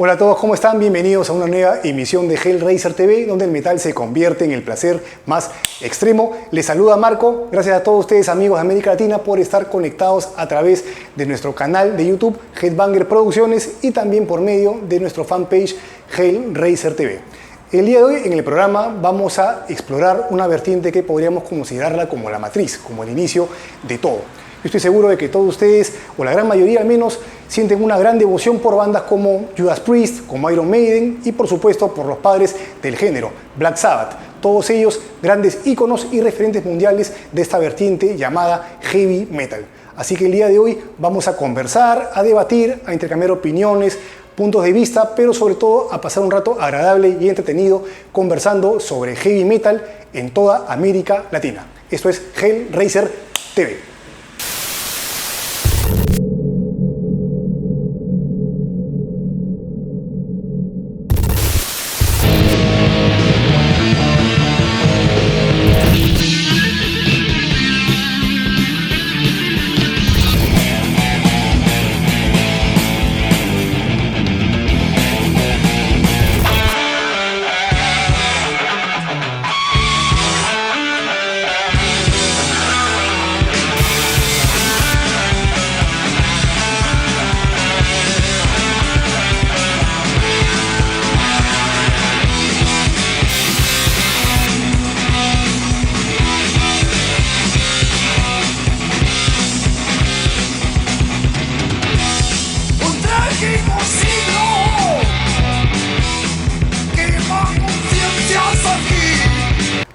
Hola a todos, ¿cómo están? Bienvenidos a una nueva emisión de Hellraiser TV, donde el metal se convierte en el placer más extremo. Les saluda Marco. Gracias a todos ustedes, amigos de América Latina, por estar conectados a través de nuestro canal de YouTube, Headbanger Producciones, y también por medio de nuestro fanpage Hellraiser TV. El día de hoy en el programa vamos a explorar una vertiente que podríamos considerarla como la matriz, como el inicio de todo. Yo estoy seguro de que todos ustedes, o la gran mayoría al menos, sienten una gran devoción por bandas como Judas Priest, como Iron Maiden y por supuesto por los padres del género, Black Sabbath. Todos ellos grandes íconos y referentes mundiales de esta vertiente llamada heavy metal. Así que el día de hoy vamos a conversar, a debatir, a intercambiar opiniones, puntos de vista, pero sobre todo a pasar un rato agradable y entretenido conversando sobre heavy metal en toda América Latina. Esto es Hellraiser TV.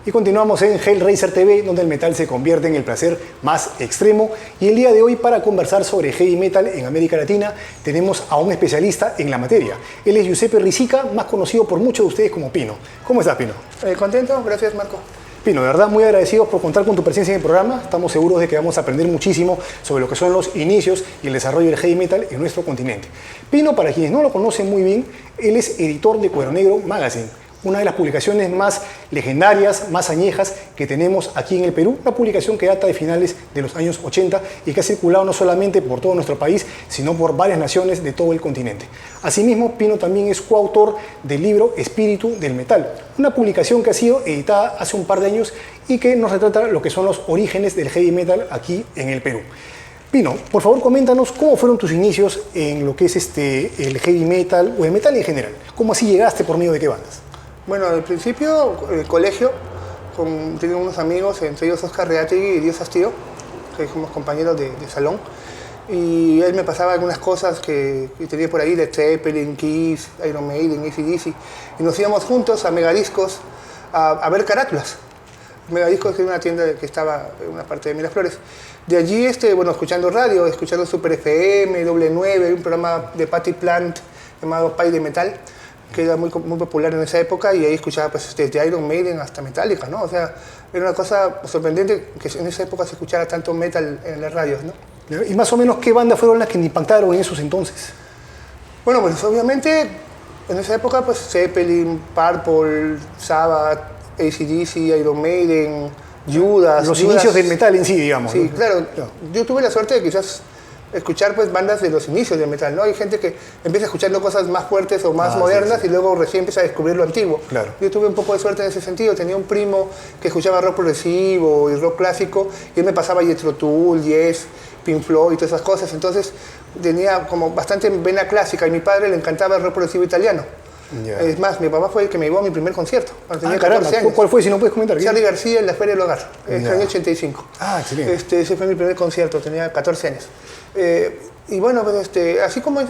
Y continuamos en Hellraiser TV, donde el metal se convierte en el placer más extremo. Y el día de hoy, para conversar sobre heavy metal en América Latina, tenemos a un especialista en la materia. Él es Giuseppe Risica, más conocido por muchos de ustedes como Pino. ¿Cómo estás, Pino? Contento, gracias, Marco. Pino, de verdad muy agradecidos por contar con tu presencia en el programa. Estamos seguros de que vamos a aprender muchísimo sobre lo que son los inicios y el desarrollo del heavy metal en nuestro continente. Pino, para quienes no lo conocen muy bien, él es editor de Cuero Negro Magazine, una de las publicaciones más legendarias, más añejas que tenemos aquí en el Perú, una publicación que data de finales de los años 80 y que ha circulado no solamente por todo nuestro país, sino por varias naciones de todo el continente. Asimismo, Pino también es coautor del libro Espíritu del Metal, una publicación que ha sido editada hace un par de años y que nos retrata lo que son los orígenes del heavy metal aquí en el Perú. Pino, por favor, coméntanos cómo fueron tus inicios en lo que es el heavy metal o el metal en general. ¿Cómo así llegaste, por medio de qué bandas? Bueno, al principio, en el colegio, tenía unos amigos, entre ellos Oscar Reategui y Dios Astío, que somos compañeros de salón, y él me pasaba algunas cosas que tenía por ahí de Zeppelin, Kiss, Iron Maiden, AC/DC, y nos íbamos juntos a Megadiscos a ver carátulas. Megadiscos era una tienda que estaba en una parte de Miraflores. De allí, bueno, escuchando radio, escuchando Super FM, Doble 9, un programa de Patty Plant llamado Pay de Metal, que era muy popular en esa época, y ahí escuchaba pues, desde Iron Maiden hasta Metallica, ¿no? O sea, era una cosa sorprendente que en esa época se escuchara tanto metal en las radios, ¿no? ¿Y más o menos qué bandas fueron las que te impactaron en esos entonces? Bueno, pues obviamente en esa época pues Zeppelin, Purple, Sabbath, AC/DC, Iron Maiden, Judas. Los inicios del metal en sí, digamos. Sí, ¿no? claro. Yo tuve la suerte de quizás escuchar pues bandas de los inicios del metal, ¿no? Hay gente que empieza escuchando cosas más fuertes o más modernas, sí. Y luego recién empieza a descubrir lo antiguo. Claro. Yo tuve un poco de suerte en ese sentido. Tenía un primo que escuchaba rock progresivo y rock clásico, y él me pasaba Jethro Tull, Yes, Pink Floyd y todas esas cosas. Entonces tenía como bastante vena clásica, y a mi padre le encantaba el rock progresivo italiano. Yeah. Es más, mi papá fue el que me llevó a mi primer concierto cuando tenía 14 años. ¿Cuál fue, si no puedes comentar? Charly García en la Feria del Hogar, en el año 85. Ah, excelente. Ese fue mi primer concierto, tenía 14 años. Y bueno, pues así como es.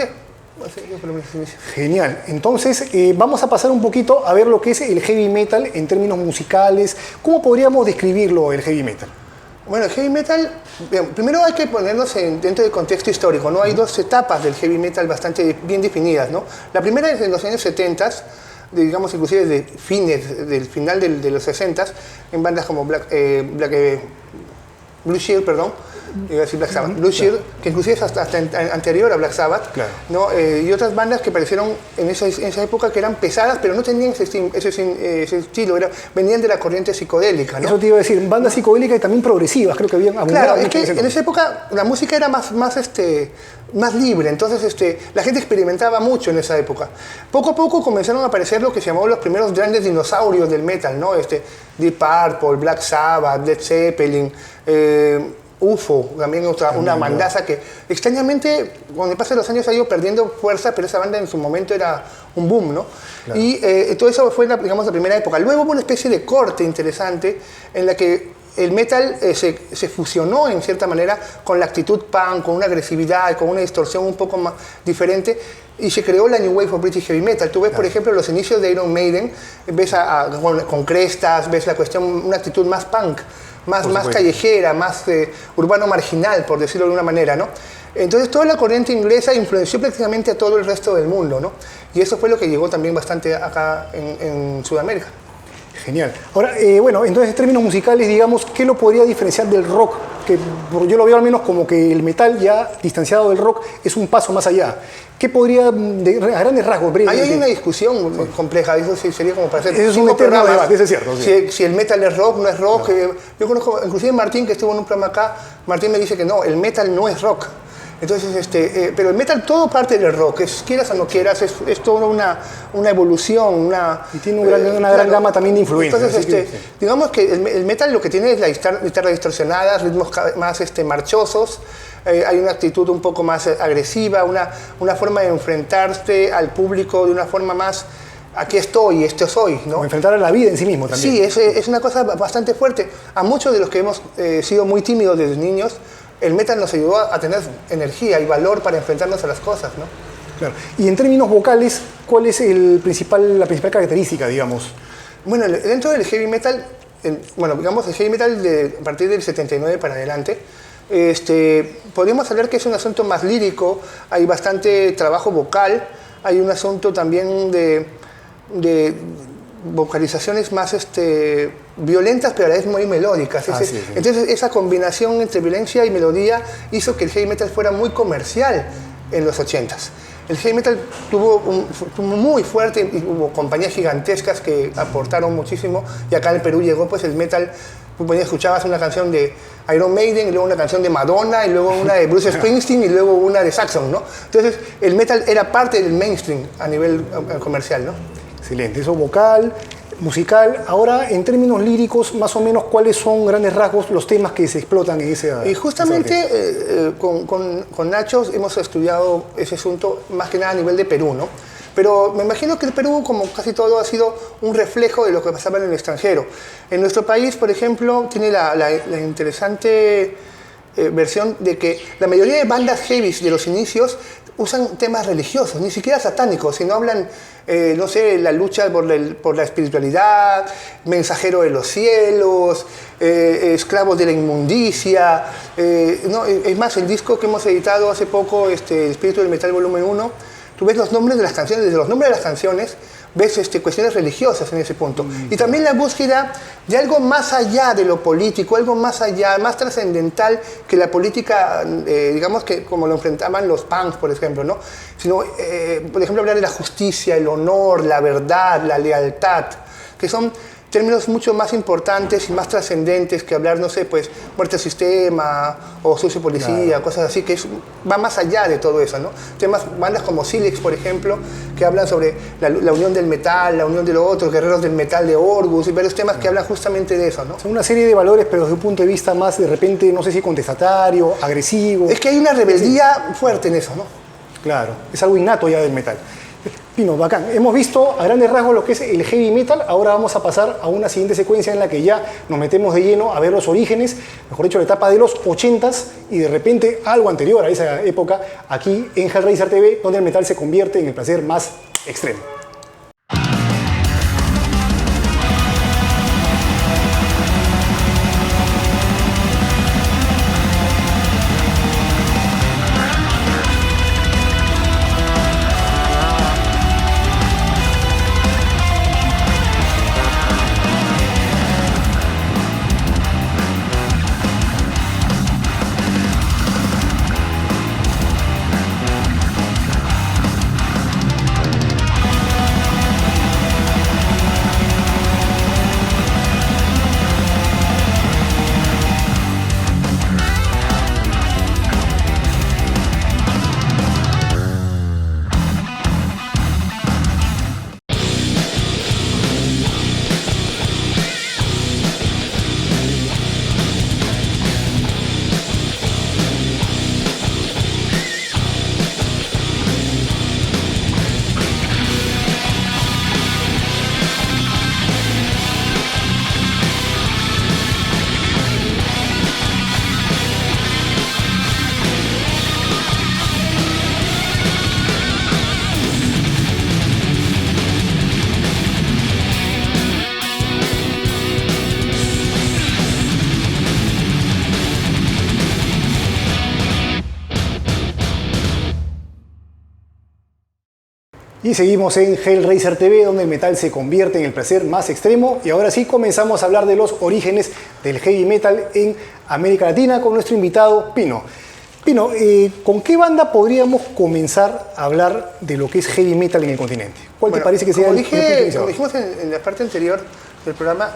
Genial. Entonces, vamos a pasar un poquito a ver lo que es el heavy metal en términos musicales. ¿Cómo podríamos describirlo, el heavy metal? Bueno, el heavy metal, primero hay que ponernos dentro del contexto histórico, ¿no? Hay dos etapas del heavy metal bastante bien definidas, ¿no? La primera es en los años 70, digamos inclusive del final de los 60, en bandas como Blue Shield, iba a decir Black Sabbath, Blue Shield, que inclusive es hasta anterior a Black Sabbath, Claro. ¿no? Y otras bandas que aparecieron en esa época que eran pesadas, pero no tenían ese estilo, venían de la corriente psicodélica, ¿no? Eso te iba a decir, bandas psicodélicas y también progresivas, creo que habían abundado Claro, es mucho que en esa época la música era más libre, entonces la gente experimentaba mucho en esa época. Poco a poco comenzaron a aparecer lo que se llamó los primeros grandes dinosaurios del metal, ¿no? Deep Purple, Black Sabbath, Led Zeppelin, UFO, también una bandaza que extrañamente con el paso de los años ha ido perdiendo fuerza, pero esa banda en su momento era un boom, ¿no? Claro. Y todo eso fue, digamos, la primera época. Luego hubo una especie de corte interesante en la que el metal se fusionó en cierta manera con la actitud punk, con una agresividad, con una distorsión un poco más diferente, y se creó la New Wave of British Heavy Metal. Tú ves, por ejemplo, los inicios de Iron Maiden, ves con crestas, ves la cuestión, una actitud más punk, más callejera, más urbano marginal, por decirlo de alguna manera, ¿no? Entonces toda la corriente inglesa influenció prácticamente a todo el resto del mundo, ¿no? Y eso fue lo que llegó también bastante acá en Sudamérica. Genial. Ahora, bueno, entonces en términos musicales, digamos, ¿qué lo podría diferenciar del rock? Que yo lo veo al menos como que el metal ya distanciado del rock es un paso más allá. ¿Qué podría, a grandes rasgos, Ahí hay una discusión compleja, eso sí sería como para hacer eso es un eterno debate, eso es cierto. Si el metal es rock, no es rock. No. Yo conozco, inclusive Martín, que estuvo en un programa acá, Martín me dice que no, el metal no es rock. Entonces, pero el metal todo parte del rock, quieras o no quieras, es toda una evolución, y tiene una gran gama también de influencias. Entonces, digamos que el metal lo que tiene es la guitarra distorsionada, ritmos más marchosos, hay una actitud un poco más agresiva, una forma de enfrentarse al público de una forma más, aquí estoy, esto soy, ¿no? O enfrentar a la vida en sí mismo también. Sí, es una cosa bastante fuerte. A muchos de los que hemos sido muy tímidos desde niños, el metal nos ayudó a tener energía y valor para enfrentarnos a las cosas, ¿no? Claro. Y en términos vocales, ¿cuál es la principal característica, digamos? Bueno, dentro del heavy metal, digamos el heavy metal a partir del 79 para adelante, podríamos hablar que es un asunto más lírico, hay bastante trabajo vocal, hay un asunto también de vocalizaciones más violentas, pero a la vez muy melódicas. Sí. Entonces, esa combinación entre violencia y melodía hizo que el heavy metal fuera muy comercial en los 80s. El heavy metal tuvo muy fuerte y hubo compañías gigantescas que aportaron muchísimo, y acá en el Perú llegó pues el metal. Tú escuchabas una canción de Iron Maiden, y luego una canción de Madonna, y luego una de Bruce Springsteen, y luego una de Saxon, ¿no? Entonces, el metal era parte del mainstream a nivel comercial, ¿no? Excelente, eso vocal, musical. Ahora, en términos líricos, más o menos, ¿cuáles son, grandes rasgos, los temas que se explotan en ese? Y justamente con Nacho hemos estudiado ese asunto más que nada a nivel de Perú, ¿no? Pero me imagino que el Perú, como casi todo, ha sido un reflejo de lo que pasaba en el extranjero. En nuestro país, por ejemplo, tiene la interesante versión de que la mayoría de bandas heavy de los inicios usan temas religiosos, ni siquiera satánicos, sino hablan, no sé, la lucha por la espiritualidad, mensajero de los cielos, esclavos de la inmundicia. No, es más, el disco que hemos editado hace poco, El Espíritu del Metal Volumen 1, tú ves los nombres de las canciones, desde los nombres de las canciones, ves cuestiones religiosas en ese punto. Y también la búsqueda de algo más allá de lo político, algo más allá, más trascendental que la política, digamos que como lo enfrentaban los punks, por ejemplo, ¿no? Sino, por ejemplo, hablar de la justicia, el honor, la verdad, la lealtad, que son términos mucho más importantes y más trascendentes que hablar, no sé, pues, muerte al sistema o sucio policía, claro, cosas así, que va más allá de todo eso, ¿no? Bandas como Silex, por ejemplo, que hablan sobre la unión del metal, la unión de lo otro, guerreros del metal de Orgus, y varios temas que hablan justamente de eso, ¿no? Son una serie de valores, pero desde un punto de vista más, de repente, no sé si contestatario, agresivo. Es que hay una rebeldía fuerte en eso, ¿no? Claro, es algo innato ya del metal. Pino, bacán. Hemos visto a grandes rasgos lo que es el heavy metal. Ahora vamos a pasar a una siguiente secuencia en la que ya nos metemos de lleno a ver los orígenes, mejor dicho, la etapa de los 80s y de repente algo anterior a esa época aquí en Hellraiser TV, donde el metal se convierte en el placer más extremo. Y seguimos en Hellraiser TV, donde el metal se convierte en el placer más extremo. Y ahora sí comenzamos a hablar de los orígenes del heavy metal en América Latina con nuestro invitado Pino. Pino, ¿con qué banda podríamos comenzar a hablar de lo que es heavy metal en el continente? ¿Cuál te parece que sea el como dijimos en la parte anterior del programa,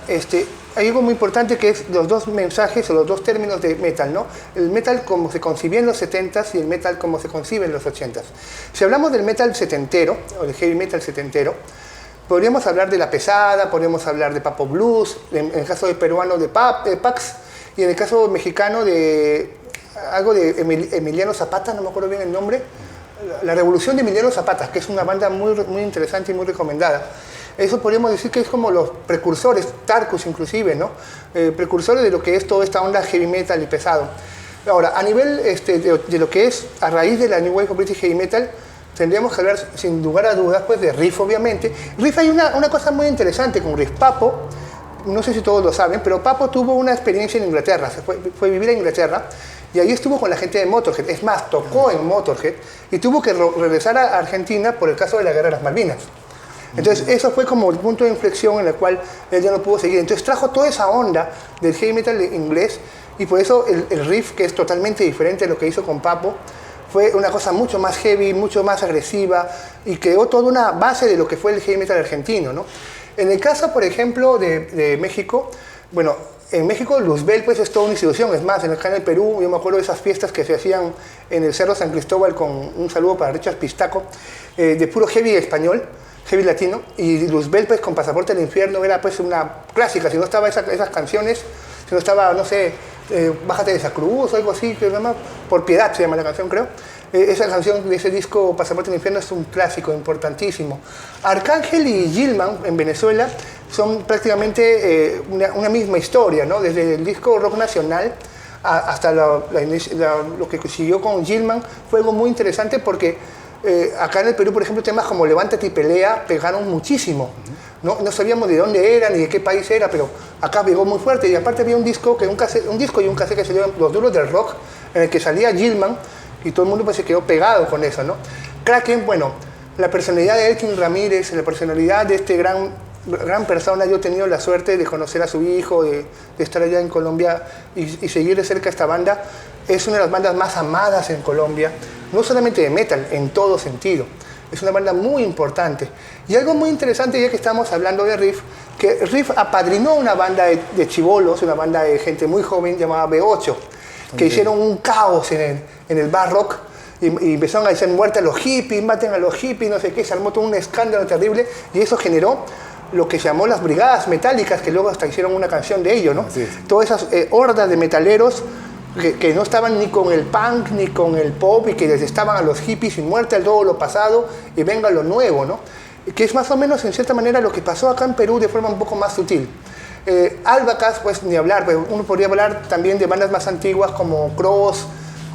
hay algo muy importante que es los dos mensajes o los dos términos de metal, ¿no? El metal como se concibía en los 70s y el metal como se concibe en los 80s. Si hablamos del metal setentero, o del heavy metal setentero, podríamos hablar de La Pesada, podríamos hablar de Papo Blues, en el caso de peruano de Pax, y en el caso mexicano de algo de Emiliano Zapata, no me acuerdo bien el nombre, La Revolución de Emiliano Zapata, que es una banda muy interesante y muy recomendada. Eso podríamos decir que es como los precursores, Tarkus inclusive, ¿no? Precursores de lo que es toda esta onda heavy metal y pesado. Ahora, a nivel de lo que es, a raíz de la New Wave of British Heavy Metal, tendríamos que hablar, sin lugar a dudas, pues de Riff, obviamente. Riff, hay una cosa muy interesante con Riff. Papo, no sé si todos lo saben, pero Papo tuvo una experiencia en Inglaterra, fue a vivir a Inglaterra, y ahí estuvo con la gente de Motorhead. Es más, tocó en Motorhead, y tuvo que regresar a Argentina por el caso de la Guerra de las Malvinas. Entonces, eso fue como el punto de inflexión en el cual él ya no pudo seguir. Entonces, trajo toda esa onda del heavy metal inglés, y por eso el riff, que es totalmente diferente a lo que hizo con Papo, fue una cosa mucho más heavy, mucho más agresiva, y creó toda una base de lo que fue el heavy metal argentino, ¿no? En el caso, por ejemplo, de México, bueno, en México Luzbel pues es toda una institución. Es más, acá en el Perú, yo me acuerdo de esas fiestas que se hacían en el Cerro San Cristóbal, con un saludo para Richard Pistaco, de puro heavy español, heavy latino, y Luzbel pues con Pasaporte al Infierno era pues una clásica. Si no estaba esas canciones, si no estaba, no sé, Bájate de esa cruz o algo así, que se llama Por Piedad, se llama la canción, creo. Esa canción de ese disco, Pasaporte al Infierno, es un clásico importantísimo. Arcángel y Gilman en Venezuela son prácticamente una misma historia, ¿no? Desde el disco rock nacional hasta lo que siguió con Gilman fue algo muy interesante, porque acá en el Perú, por ejemplo, temas como Levántate y Pelea pegaron muchísimo. No sabíamos de dónde era ni de qué país era, pero acá pegó muy fuerte. Y aparte había un disco y un cassette que salió, Los Duros del Rock, en el que salía Gilman, y todo el mundo pues se quedó pegado con eso, ¿no? Kraken, bueno, la personalidad de Elkin Ramírez, la personalidad de este gran persona. Yo he tenido la suerte de conocer a su hijo, de estar allá en Colombia y seguir de cerca esta banda. Es una de las bandas más amadas en Colombia, no solamente de metal, en todo sentido. Es una banda muy importante. Y algo muy interesante, ya que estamos hablando de Riff, que Riff apadrinó una banda de chibolos, una banda de gente muy joven llamada B8, que hicieron un caos en el bar rock, y empezaron a decir muerte a los hippies, maten a los hippies, no sé qué, se armó todo un escándalo terrible, y eso generó lo que se llamó las brigadas metálicas, que luego hasta hicieron una canción de ello, ¿no? Sí. Todas esas hordas de metaleros que no estaban ni con el punk ni con el pop, y que les estaban a los hippies y muerte a todo lo pasado y venga lo nuevo, ¿no? Que es más o menos en cierta manera lo que pasó acá en Perú de forma un poco más sutil. Albacas, pues ni hablar, pues uno podría hablar también de bandas más antiguas como Cross,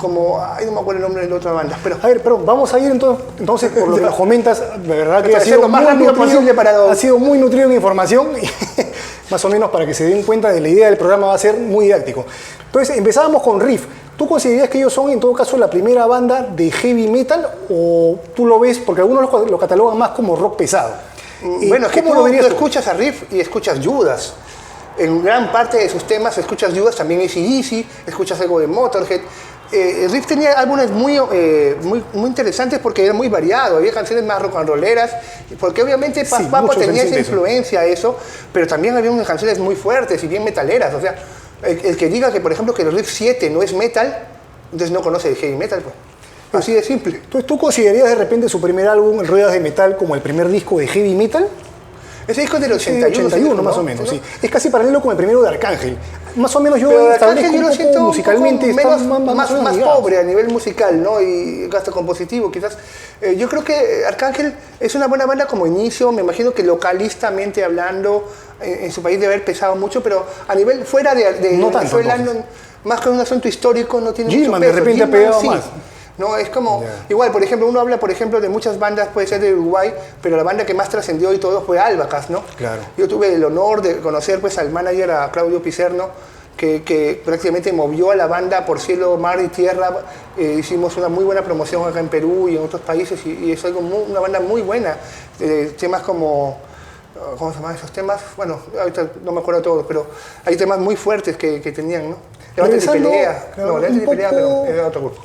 no me acuerdo el nombre de la otra banda, pero... A ver, perdón, vamos a ir entonces por lo que nos comentas. De verdad que ha sido muy nutrido en información, y más o menos para que se den cuenta de la idea del programa, va a ser muy didáctico. Entonces, empezábamos con Riff. ¿Tú considerarías que ellos son, en todo caso, la primera banda de heavy metal, o tú lo ves, porque algunos lo catalogan más como rock pesado? Bueno, es que tú escuchas a Riff y escuchas Judas. En gran parte de sus temas escuchas Judas, también AC/DC, escuchas algo de Motorhead. Riff tenía álbumes muy interesantes, porque era muy variado. Había canciones más rock and rolleras, porque obviamente Papo tenía esa influencia, eso, pero también había unas canciones muy fuertes y bien metaleras. O sea, el que diga que, por ejemplo, que el Riff 7 no es metal, entonces no conoce el heavy metal, pues. Así de simple. Entonces, ¿tú considerarías de repente su primer álbum, El Ruedas de Metal, como el primer disco de heavy metal? Ese disco es del 81, 81 más o menos, sí. Es casi paralelo con el primero de Arcángel. Más o menos yo establezco un poco musicalmente más pobre a nivel musical, ¿no? Y gasto compositivo, quizás. Yo creo que Arcángel es una buena banda como inicio. Me imagino que localistamente hablando, en su país debe haber pesado mucho, pero a nivel fuera de no Venezuela, más que un asunto histórico, no tiene Gilman, mucho peso. De repente ha pegado más. No, es como, igual, por ejemplo, uno habla, por ejemplo, de muchas bandas, puede ser de Uruguay, pero la banda que más trascendió y todo fue Albacas, ¿no? Claro. Yo tuve el honor de conocer, pues, al manager, a Claudio Pizerno, que prácticamente movió a la banda por cielo, mar y tierra. Hicimos una muy buena promoción acá en Perú y en otros países y es una banda muy buena. Temas como, ¿cómo se llaman esos temas? Bueno, ahorita no me acuerdo todos, pero hay temas muy fuertes que tenían, ¿no? Levántate y pelea. Claro, No, Levántate y pelea, pero era otro grupo.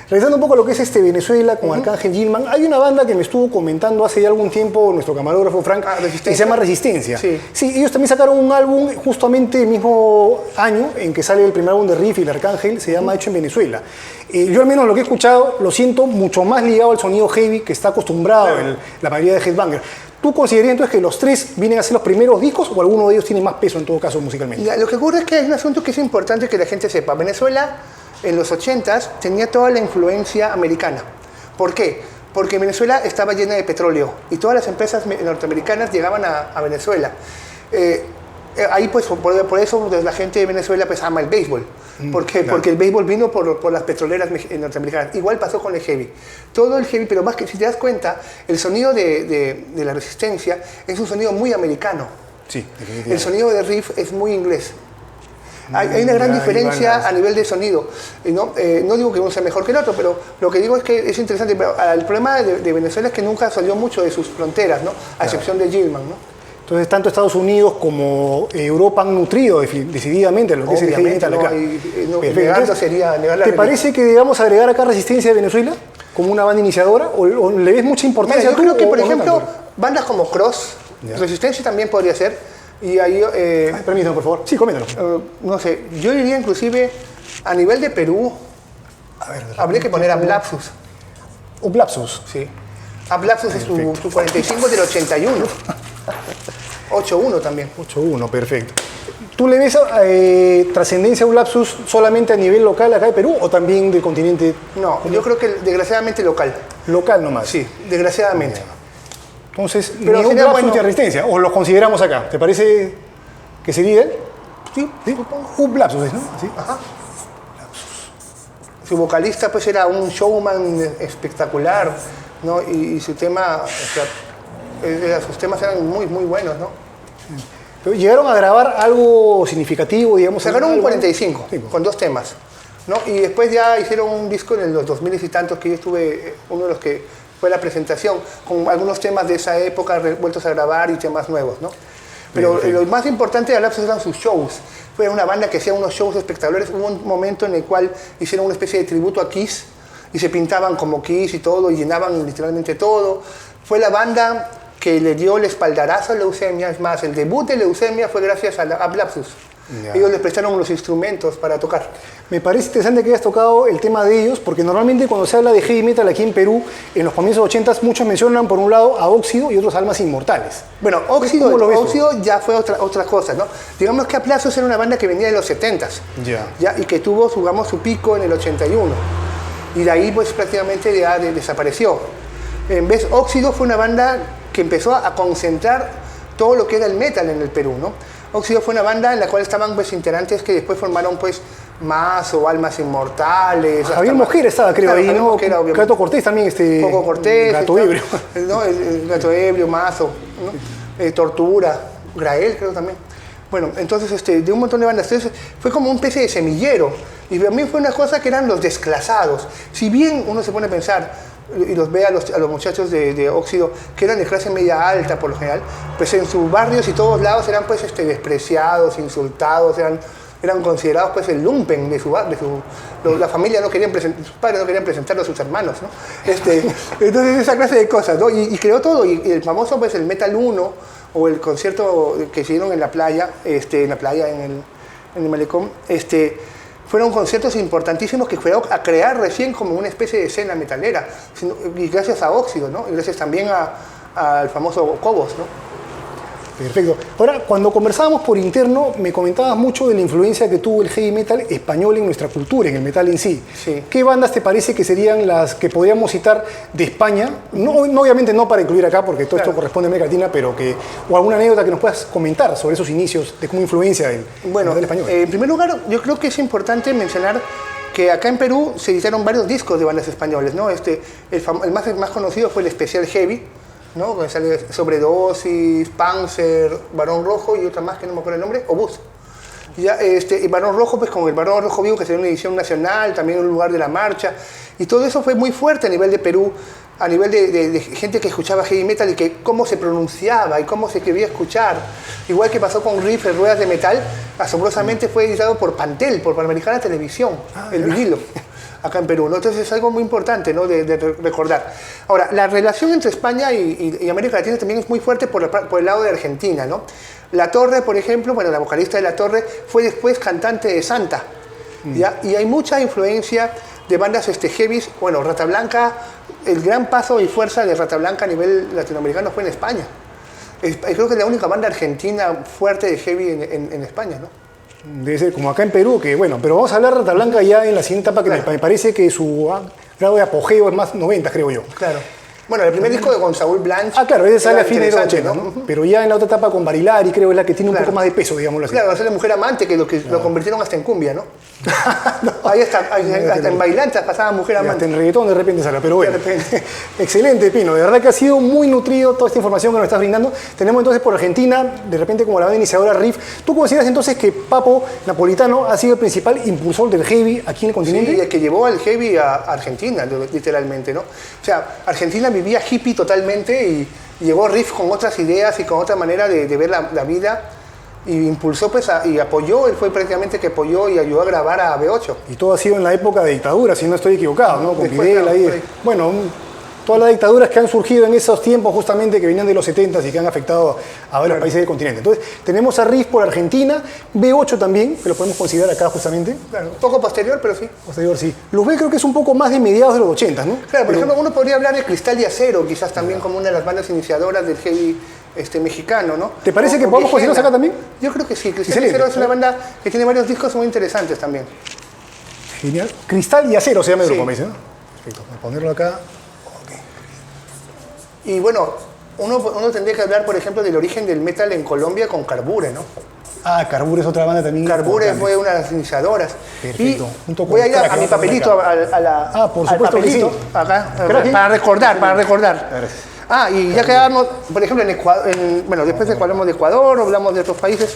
Regresando un poco a lo que es Venezuela con Arcángel Gilman, hay una banda que me estuvo comentando hace ya algún tiempo nuestro camarógrafo Frank, que se llama Resistencia. Sí. Sí, ellos también sacaron un álbum justamente el mismo año en que sale el primer álbum de Riff y el Arcángel, se llama Hecho en Venezuela. Yo al menos lo que he escuchado lo siento mucho más ligado al sonido heavy que está acostumbrado la mayoría de Headbanger. ¿Tú considerarías entonces que los tres vienen a ser los primeros discos o alguno de ellos tiene más peso en todo caso musicalmente? Lo que ocurre es que hay un asunto que es importante que la gente sepa. Venezuela en los 80s tenía toda la influencia americana. ¿Por qué? Porque Venezuela estaba llena de petróleo y todas las empresas norteamericanas llegaban a Venezuela. Ahí pues por eso la gente de Venezuela pues ama el béisbol. ¿Por qué? Claro. Porque el béisbol vino por las petroleras norteamericanas. Igual pasó con el heavy. Todo el heavy, pero más que si te das cuenta, el sonido de la Resistencia es un sonido muy americano. Sí, el sonido de Riff es muy inglés. Hay una gran diferencia a nivel de sonido. No digo que uno sea mejor que el otro, pero lo que digo es que es interesante. Pero el problema de Venezuela es que nunca salió mucho de sus fronteras, ¿no? A excepción de Gilman, ¿no? Entonces, tanto Estados Unidos como Europa han nutrido decididamente lo que es el heavy metal acá. Negarlo sería negar la ¿Te parece que debamos agregar acá Resistencia de Venezuela como una banda iniciadora? ¿O le ves mucha importancia? Mira, yo creo que, por ejemplo, bandas como Cross, Resistencia también podría ser. Y ahí, permítame, por favor. Sí, coméntalo. No sé, yo diría inclusive a nivel de Perú, habría que poner a Blapsus. ¿O Blapsus? Sí. A Blapsus es su 45 del 81. 8-1 también. 8-1, perfecto. ¿Tú le ves trascendencia a un Lapsus solamente a nivel local acá de Perú o también del continente? No, yo creo que desgraciadamente local. Local nomás. Sí, desgraciadamente. Entonces, pero ni un Lapsus de Resistencia, o los consideramos acá. ¿Te parece que sería él? Sí. Un Lapsus, ¿no? Sí. Ajá. Su vocalista pues era un showman espectacular, ¿no? Y su tema, sus temas eran muy, muy buenos, ¿no? Pero llegaron a grabar algo significativo, digamos. Sacaron un 45, con 2 temas, ¿no? Y después ya hicieron un disco en los 2000 y tantos, que yo estuve, uno de los que fue la presentación, con algunos temas de esa época vueltos a grabar y temas nuevos, ¿no? Pero lo más importante de Lapsus eran sus shows. Fue una banda que hacía unos shows espectaculares. Hubo un momento en el cual hicieron una especie de tributo a Kiss y se pintaban como Kiss y todo, y llenaban literalmente todo. Fue la banda que le dio el espaldarazo a Leucemia. Es más, el debut de Leucemia fue gracias a Lapsus. Ellos les prestaron los instrumentos para tocar. Me parece interesante que hayas tocado el tema de ellos, porque normalmente cuando se habla de heavy metal aquí en Perú, en los comienzos 80 muchos mencionan por un lado a Óxido y otros Almas Inmortales. Bueno, Óxido ya fue otra cosa, ¿no? Digamos que Aplazos era una banda que venía de los 70s. Ya, y que tuvo, digamos, su pico en el 81. Y de ahí pues prácticamente ya desapareció. En vez, Óxido fue una banda que empezó a concentrar todo lo que era el metal en el Perú, ¿no? Óxido fue una banda en la cual estaban pues integrantes que después formaron pues Mazo, Almas Inmortales. Javier Mosquera estaba, creo, ahí, ¿no? Gato Cortés también, Coco Cortés. Gato Ebrio. ¿No? El Gato Ebrio, Mazo, ¿no? Tortura, Grael creo también. Bueno, entonces de un montón de bandas. Entonces, fue como un especie de semillero. Y también fue una cosa que eran los desclasados. Si bien uno se pone a pensar y los ve a los muchachos de Óxido, que eran de clase media alta por lo general, pues en sus barrios y todos lados eran pues despreciados, insultados, eran considerados pues el lumpen de su la familia no querían sus padres no querían presentarlo a sus hermanos, ¿no? Entonces esa clase de cosas, ¿no? Y creó todo, y el famoso pues el Metal 1 o el concierto que hicieron en la playa, en el malecón, fueron conciertos importantísimos que fueron a crear recién como una especie de escena metalera, y gracias a Óxido, ¿no? Y gracias también al famoso Cobos, ¿no? Perfecto. Ahora, cuando conversábamos por interno, me comentabas mucho de la influencia que tuvo el heavy metal español en nuestra cultura, en el metal en sí. Sí. ¿Qué bandas te parece que serían las que podríamos citar de España? No, obviamente no para incluir acá, porque todo esto corresponde a América Latina, pero o alguna anécdota que nos puedas comentar sobre esos inicios, de cómo influencia el metal español. En primer lugar, yo creo que es importante mencionar que acá en Perú se editaron varios discos de bandas españoles, ¿no? El más conocido fue el Especial Heavy, ¿no? Donde sale Sobredosis, Panzer, Barón Rojo y otra más que no me acuerdo el nombre, Obús. Ya, el Barón Rojo, pues con el Barón Rojo Vivo, que sería una edición nacional, también un lugar de la marcha. Y todo eso fue muy fuerte a nivel de Perú, a nivel de gente que escuchaba heavy metal y que cómo se pronunciaba y cómo se quería escuchar. Igual que pasó con Riff, Ruedas de Metal, asombrosamente fue editado por Pantel, por Panamericana Televisión, el vinilo, acá en Perú, ¿no? Entonces es algo muy importante, ¿no? de recordar. Ahora, la relación entre España y América Latina también es muy fuerte por el lado de Argentina, ¿no? La Torre, por ejemplo, bueno, la vocalista de La Torre fue después cantante de Santa, ¿ya? Y hay mucha influencia de bandas heavies. Bueno, Rata Blanca, el gran paso y fuerza de Rata Blanca a nivel latinoamericano fue en España. Creo que es la única banda argentina fuerte de heavy en España, ¿no? Debe ser como acá en Perú, que bueno, pero vamos a hablar de Rata Blanca ya en la siguiente etapa, que Claro. me parece que su grado de apogeo es más 90, creo yo. Claro. Bueno, el primer disco de Gonzalo Blanche. Ah, claro, ese sale a fines de los interesante, 80, ¿no? Pero ya en la otra etapa con Barilari, creo, es la que tiene un Claro. poco más de peso, digámoslo así. Claro, la Mujer Amante, que lo convirtieron hasta en cumbia, ¿no? Ahí hasta en bailantas pasaba Mujer Hasta Amante. en reggaetón de repente sale, pero bueno. De repente. Excelente, Pino. De verdad que ha sido muy nutrido toda esta información que nos estás brindando. Tenemos entonces por Argentina, de repente como la banda iniciadora Riff. ¿Tú consideras entonces que Papo Napolitano ha sido el principal impulsor del heavy aquí en el continente? Sí, el que llevó al heavy a Argentina, literalmente, ¿no? O sea, Argentina vivía hippie totalmente y llegó Riff con otras ideas y con otra manera de ver la vida. Y impulsó, pues, y apoyó, él fue prácticamente que apoyó y ayudó a grabar a B8. Y todo ha sido en la época de dictadura, si no estoy equivocado, ¿no? Con Después, Fidel claro, ahí. por ahí. Bueno, todas las dictaduras que han surgido en esos tiempos justamente que venían de los 70 y que han afectado a varios países del continente. Entonces, tenemos a Riff por Argentina, B8 también, que lo podemos considerar acá justamente. Claro, un poco posterior, pero sí. Posterior, sí. Luzbel creo que es un poco más de mediados de los 80, ¿no? Claro, por Pero- ejemplo, uno podría hablar de Cristal y Acero, quizás también como una de las bandas iniciadoras del heavy mexicano, ¿no? ¿Te parece O que podemos Viejena. considerarlos acá también? Yo creo que sí. Cristal y Excelente. Acero es una banda que tiene varios discos muy interesantes también. Genial. Cristal y Acero se llama el Sí. grupo, me dice, ¿no? Perfecto. Voy a ponerlo acá. Y bueno, uno tendría que hablar, por ejemplo, del origen del metal en Colombia con Carbure, ¿no? Ah, Carbure es otra banda también. Carbure importante. fue una de las iniciadoras. Perfecto. Y Junto con voy a ir Crack, a mi vamos a poner papelito, Ah, por al supuesto que papelito, sí. acá, Crack, para recordar. Gracias. Ah, y ya quedamos, por ejemplo, en Ecuador, bueno, después de que hablamos de Ecuador, hablamos de otros países,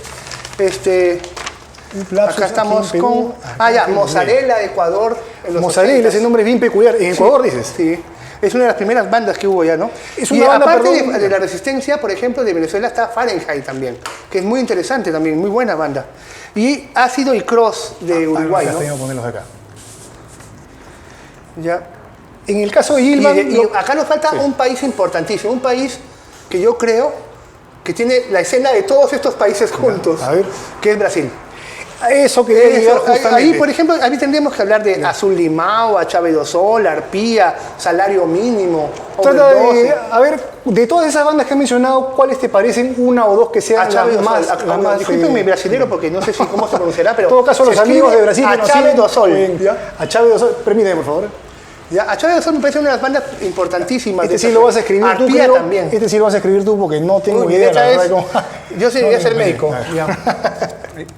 Un lapsus acá estamos aquí en Perú. con, Acá en Mozzarella de Ecuador. En los Mozzarella, 80s. ese nombre es bien peculiar. En Ecuador, dices. Sí, es una de las primeras bandas que hubo ya, ¿no? Es Y una banda, aparte perdón, de la resistencia, por ejemplo, de Venezuela está Fahrenheit también, que es muy interesante también, muy buena banda. Y Ácido y Cross de Uruguay, ya ¿no? tengo que ponerlos acá. Ya. En el caso de Y, Gilman, y acá nos falta un país importantísimo, un país que yo creo que tiene la escena de todos estos países juntos, a ver. que es Brasil. eso quería llegar Eso, justamente. ahí, por ejemplo, ahí tendríamos que hablar de Azul Limao, a Chávez do Sol, Arpía, Salario Mínimo, Trata de, Overdose. a ver, de todas esas bandas que he mencionado, ¿cuáles te parecen una o dos que sean A Chávez las do más, Sol. las más, Discúlpenme brasilero porque no sé si cómo se pronunciará, pero en todo caso, se los amigos escribe de Brasil que a nos Chávez siguen, do Sol. pueden- ¿Ya? A Chávez do Sol, permíteme, por favor. Ya, a Chávez do Sol me parece una de las bandas importantísimas. Este de sí esta- lo vas a escribir tú, Arpía creo. también. Este sí lo vas a escribir tú porque no tengo Uy, idea, esta la verdad. es- cómo- Yo debería No ser tengo médico. idea. Ya.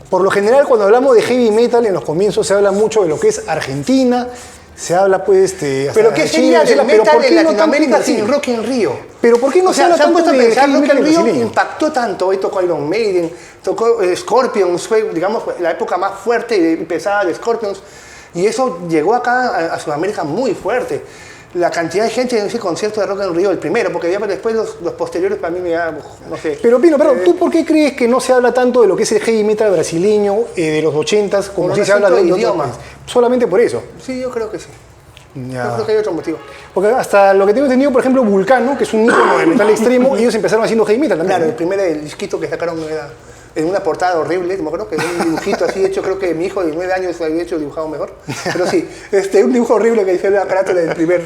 Por lo general, cuando hablamos de heavy metal, en los comienzos se habla mucho de lo que es Argentina, se habla pues hasta Pero ¿qué de Chile, sería Venezuela, del pero metal ¿por qué en no tanto Latinoamérica en sin Brasil? Rock in Rio? Pero ¿por qué no O se sea, habla se han tanto puesto a de pensar, heavy Rock in metal Rio brasileño? impactó tanto, hoy tocó Iron Maiden, tocó Scorpions, fue, digamos, la época más fuerte y pesada de Scorpions, y eso llegó acá a Sudamérica muy fuerte. La cantidad de gente en ese concierto de Rock in Rio, el primero, porque ya después los posteriores para mí ya, no sé. Pero Pino, perdón, ¿tú por qué crees que no se habla tanto de lo que es el heavy metal brasileño de los 80s, como Por si un se habla de asunto de otros idioma. países? Solamente por eso. Sí, yo creo que sí. Ya. Yo creo que hay otro motivo. Porque hasta lo que tengo entendido, por ejemplo, Vulcano, que es un ícono de metal extremo, ellos empezaron haciendo heavy metal también. Claro, el ¿no? primer disquito que sacaron era en una portada horrible, me acuerdo que era un dibujito así hecho, creo que mi hijo de 9 años había hecho dibujado mejor, pero sí, un dibujo horrible que hice la carátula del primer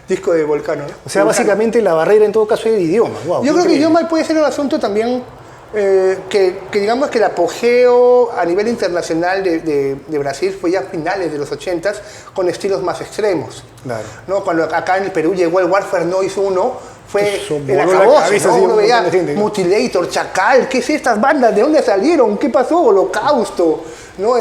disco de Volcano, ¿no? O sea, Volcano. básicamente la barrera en todo caso es el idioma. Wow, Yo creo que el idioma puede ser un asunto también que digamos que el apogeo a nivel internacional de Brasil fue ya a finales de los 80s con estilos más extremos. Claro. ¿No? Cuando acá en el Perú llegó el Warfare Noise 1, fue Eso el voló la acabose, cabeza, ¿no? sí, Uno un veía montón de gente, ¿no? Mutilator, Chacal, ¿qué es estas bandas? ¿De dónde salieron? ¿Qué pasó? Holocausto, ¿no?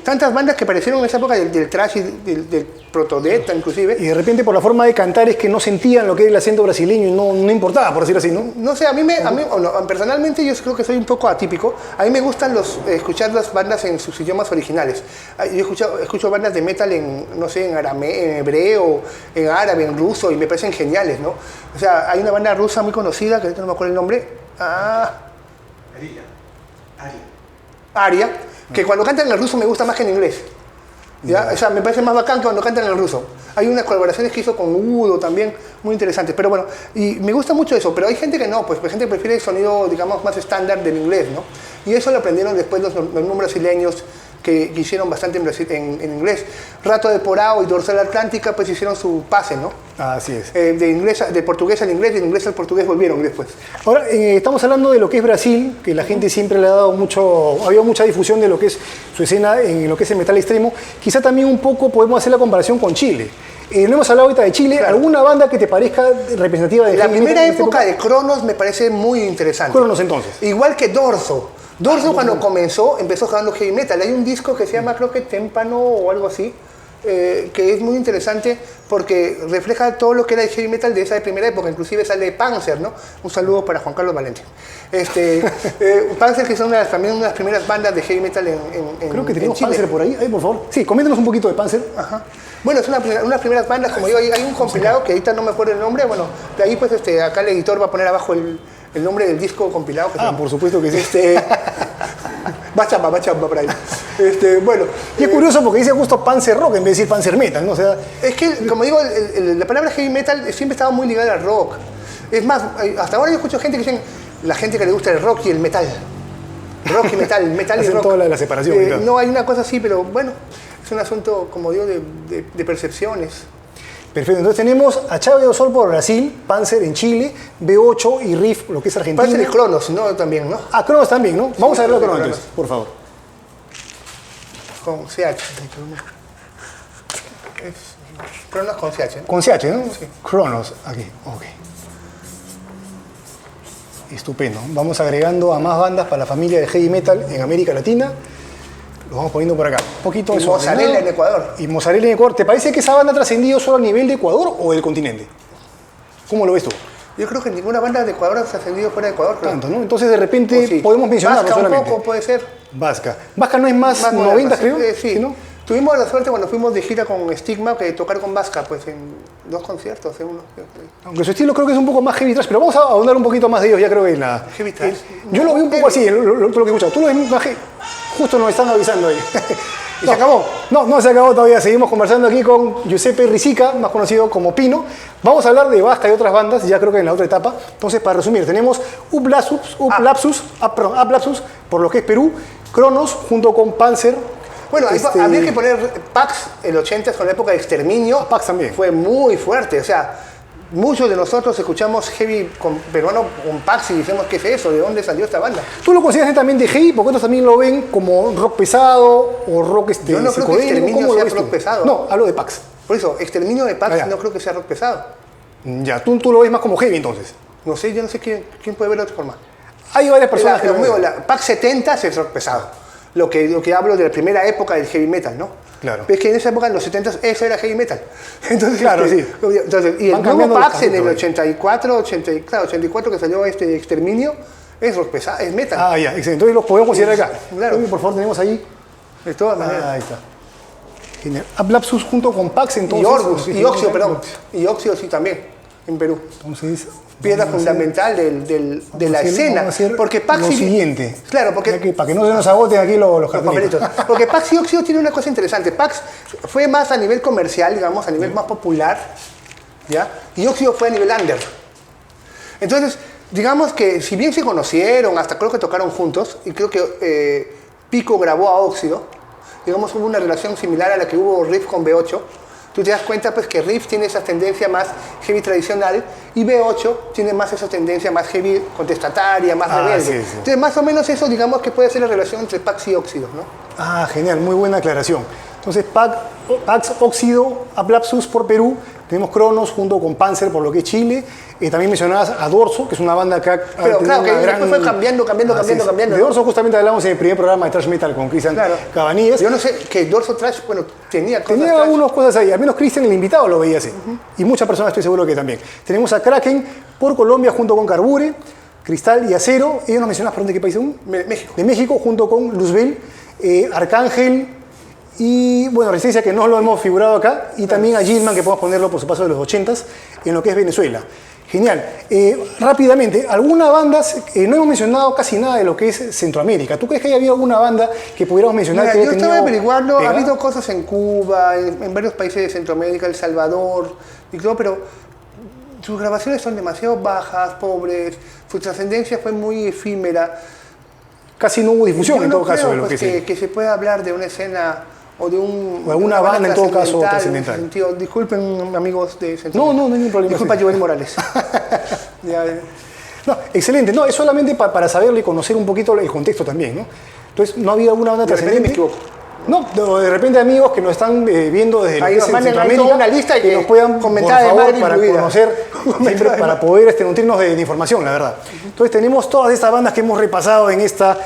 Tantas bandas que aparecieron en esa época del thrash y del proto-death inclusive. Y de repente por la forma de cantar es que no sentían lo que era el acento brasileño y no importaba, por decirlo así, ¿no? No sé, personalmente yo creo que soy un poco atípico. A mí me gustan escuchar las bandas en sus idiomas originales. Yo escucho bandas de metal no sé, en hebreo, en árabe, en ruso, y me parecen geniales, ¿no? O sea, hay una banda rusa muy conocida, que ahorita no me acuerdo el nombre. Aria, que cuando cantan en ruso me gusta más que en inglés. ¿Ya? O sea, me parece más bacán que cuando cantan en ruso. Hay unas colaboraciones que hizo con Udo también, muy interesantes. Pero bueno, y me gusta mucho eso. Pero hay gente que no, pues hay gente que prefiere el sonido, digamos, más estándar del inglés, ¿no? Y eso lo aprendieron después los no brasileños que hicieron bastante en inglés. Rato de Porao y Dorsal Atlántica pues hicieron su pase, ¿no? Así es. De portugués al inglés, del inglés al portugués volvieron después. Ahora, estamos hablando de lo que es Brasil, que la gente siempre le ha dado ha habido mucha difusión de lo que es su escena en lo que es el metal extremo. Quizá también un poco podemos hacer la comparación con Chile. No hemos hablado ahorita de Chile. Claro. ¿Alguna banda que te parezca representativa de la primera época de Cronos me parece muy interesante. Cronos entonces. Igual que Dorso. Dorso cuando empezó jugando heavy metal. Hay un disco que se llama, creo que Témpano o algo así, que es muy interesante porque refleja todo lo que era el heavy metal de esa primera época. Inclusive sale Panzer, ¿no? Un saludo para Juan Carlos Valente. Panzer, que son también una de las primeras bandas de heavy metal en creo que tenemos Chile. Panzer por ahí. Por favor. Sí, coméntanos un poquito de Panzer. Ajá. Bueno, es una de las primeras bandas, como digo, hay un compilado que ahorita no me acuerdo el nombre. Bueno, de ahí pues acá el editor va a poner abajo el nombre del disco compilado. Por supuesto que sí. Va chamba por ahí. Bueno. Y es curioso porque dice justo Panzer Rock en vez de decir Panzer Metal, ¿no? O sea, es que, como digo, la palabra heavy metal siempre estaba muy ligada al rock. Es más, hasta ahora yo escucho gente que dicen, la gente que le gusta el rock y el metal. Rock y metal, metal y rock. toda la separación. Claro. No hay una cosa así, pero bueno, es un asunto, como digo, de percepciones. Perfecto, entonces tenemos a Chave do Sol por Brasil, Panzer en Chile, B8 y Riff, lo que es Argentina. Panzer y Cronos, ¿no? También, ¿no? Cronos también, ¿no? Vamos a verlo con Cronos, por favor. Con CH. Cronos con CH, ¿no? Con CH, ¿no? Sí. Cronos, aquí, ok. Estupendo. Vamos agregando a más bandas para la familia de heavy metal en América Latina. Lo vamos poniendo por acá. Un poquito y Mozzarella en Ecuador. Y Mozzarella en Ecuador. ¿Te parece que esa banda ha trascendido solo a nivel de Ecuador o del continente? ¿Cómo lo ves tú? Yo creo que ninguna banda de Ecuador ha trascendido fuera de Ecuador. Tanto, ¿no? Entonces de repente podemos mencionarlo Vasca solamente. un poco puede ser. Vasca. Vasca no es más 90, creo. Sí. ¿No? Tuvimos la suerte cuando fuimos de gira con Stigma que tocar con Vasca, pues en 2 conciertos, en uno. Aunque su estilo creo que es un poco más heavy trash, pero vamos a ahondar un poquito más de ellos, ya creo que en la... Heavy trash. Yo lo vi un poco así, lo que he escuchado. Tú lo ves más heavy. Justo nos están avisando ahí. ¿Y se acabó? No se acabó todavía. Seguimos conversando aquí con Giuseppe Risica, más conocido como Pino. Vamos a hablar de Vasca y otras bandas, ya creo que en la otra etapa. Entonces, para resumir, tenemos Ablapsus, por lo que es Perú, Cronos, junto con Panzer. Bueno, habría que poner Pax, el 80 con la época de Exterminio. Pax también. Fue muy fuerte, o sea, muchos de nosotros escuchamos heavy peruano con Pax y decimos, ¿qué es eso? ¿De dónde salió esta banda? ¿Tú lo consideras netamente heavy? Porque otros también lo ven como rock pesado o rock Yo no creo que Exterminio sea rock pesado. No, hablo de Pax. Por eso, Exterminio de Pax no creo que sea rock pesado. Ya, tú lo ves más como heavy entonces. No sé, yo no sé quién puede verlo de otra forma. Hay varias personas que Pax 70 es rock pesado. Lo que hablo de la primera época del heavy metal, ¿no? Claro. Es que en esa época, en los 70, eso era heavy metal. Entonces, claro, sí. Entonces, y el nuevo Pax en el 84 que salió Exterminio, es rock pesado, es metal. Ya, excelente. Entonces los podemos considerar acá. Claro. Por favor, tenemos ahí. De todas maneras. Ahí está. Genial. Ablapsus junto con Pax, entonces. Y Orbus, y Oxio, perdón. Y Oxio sí también, en Perú. Entonces, piedra fundamental de la escena. Porque Pax lo siguiente. Claro, porque para que no se nos agoten aquí los papelitos. Porque Pax y Oxio tiene una cosa interesante. Pax fue más a nivel comercial, digamos, a nivel más popular, ¿ya? Y Oxio fue a nivel under. Entonces, digamos que si bien se conocieron, hasta creo que tocaron juntos, y creo que Pico grabó a Óxido, digamos, hubo una relación similar a la que hubo Riff con B8. Tú te das cuenta pues que Riff tiene esa tendencia más heavy tradicional y B8 tiene más esa tendencia más heavy contestataria, más rebelde. Sí. Entonces más o menos eso digamos que puede ser la relación entre Pax y Óxido, ¿no? Genial, muy buena aclaración. Entonces Pax, Óxido, Ablapsus por Perú, Tenemos Cronos junto con Panzer, por lo que es Chile. También mencionabas a Dorso, que es una banda que ha Pero claro, que gran... después fue cambiando. De Dorso justamente hablamos en el primer programa de Thrash Metal con Cristian Cabanillas. Yo no sé, que Dorso Thrash, bueno, tenía algunas cosas ahí. Al menos Cristian, el invitado, lo veía así. Y muchas personas estoy seguro que también. Tenemos a Kraken por Colombia junto con Carbure, Cristal y Acero. Ellos nos mencionas, ¿por dónde qué país son? México. De México, junto con Luzbel, Arcángel y, bueno, Resistencia, que no lo hemos figurado acá. Y también a Gilman, que podemos ponerlo por su paso de los 80s, en lo que es Venezuela. Genial. Rápidamente, algunas bandas, no hemos mencionado casi nada de lo que es Centroamérica. ¿Tú crees que haya habido alguna banda que pudiéramos mencionar? Mira, que yo estaba averiguando, pegada? ha habido cosas en Cuba, en varios países de Centroamérica, El Salvador, y todo, pero sus grabaciones son demasiado bajas, pobres, su trascendencia fue muy efímera. Casi no hubo difusión Yo en no todo caso de creo, lo que que se pueda hablar de una escena o de o alguna banda en todo caso trascendental. Disculpen, amigos de Centroamérica. No hay ningún problema. Disculpa, Joel Morales. No, excelente. No, es solamente para saberle y conocer un poquito el contexto también, ¿no? Entonces, ¿no había alguna banda trascendente? Me equivoco. No, de repente amigos que nos están viendo desde ahí nos manden ahí toda una lista y que nos puedan comentar por favor, de para conocer, siempre para poder nutrirnos de información, la verdad. Entonces tenemos todas estas bandas que hemos repasado en esta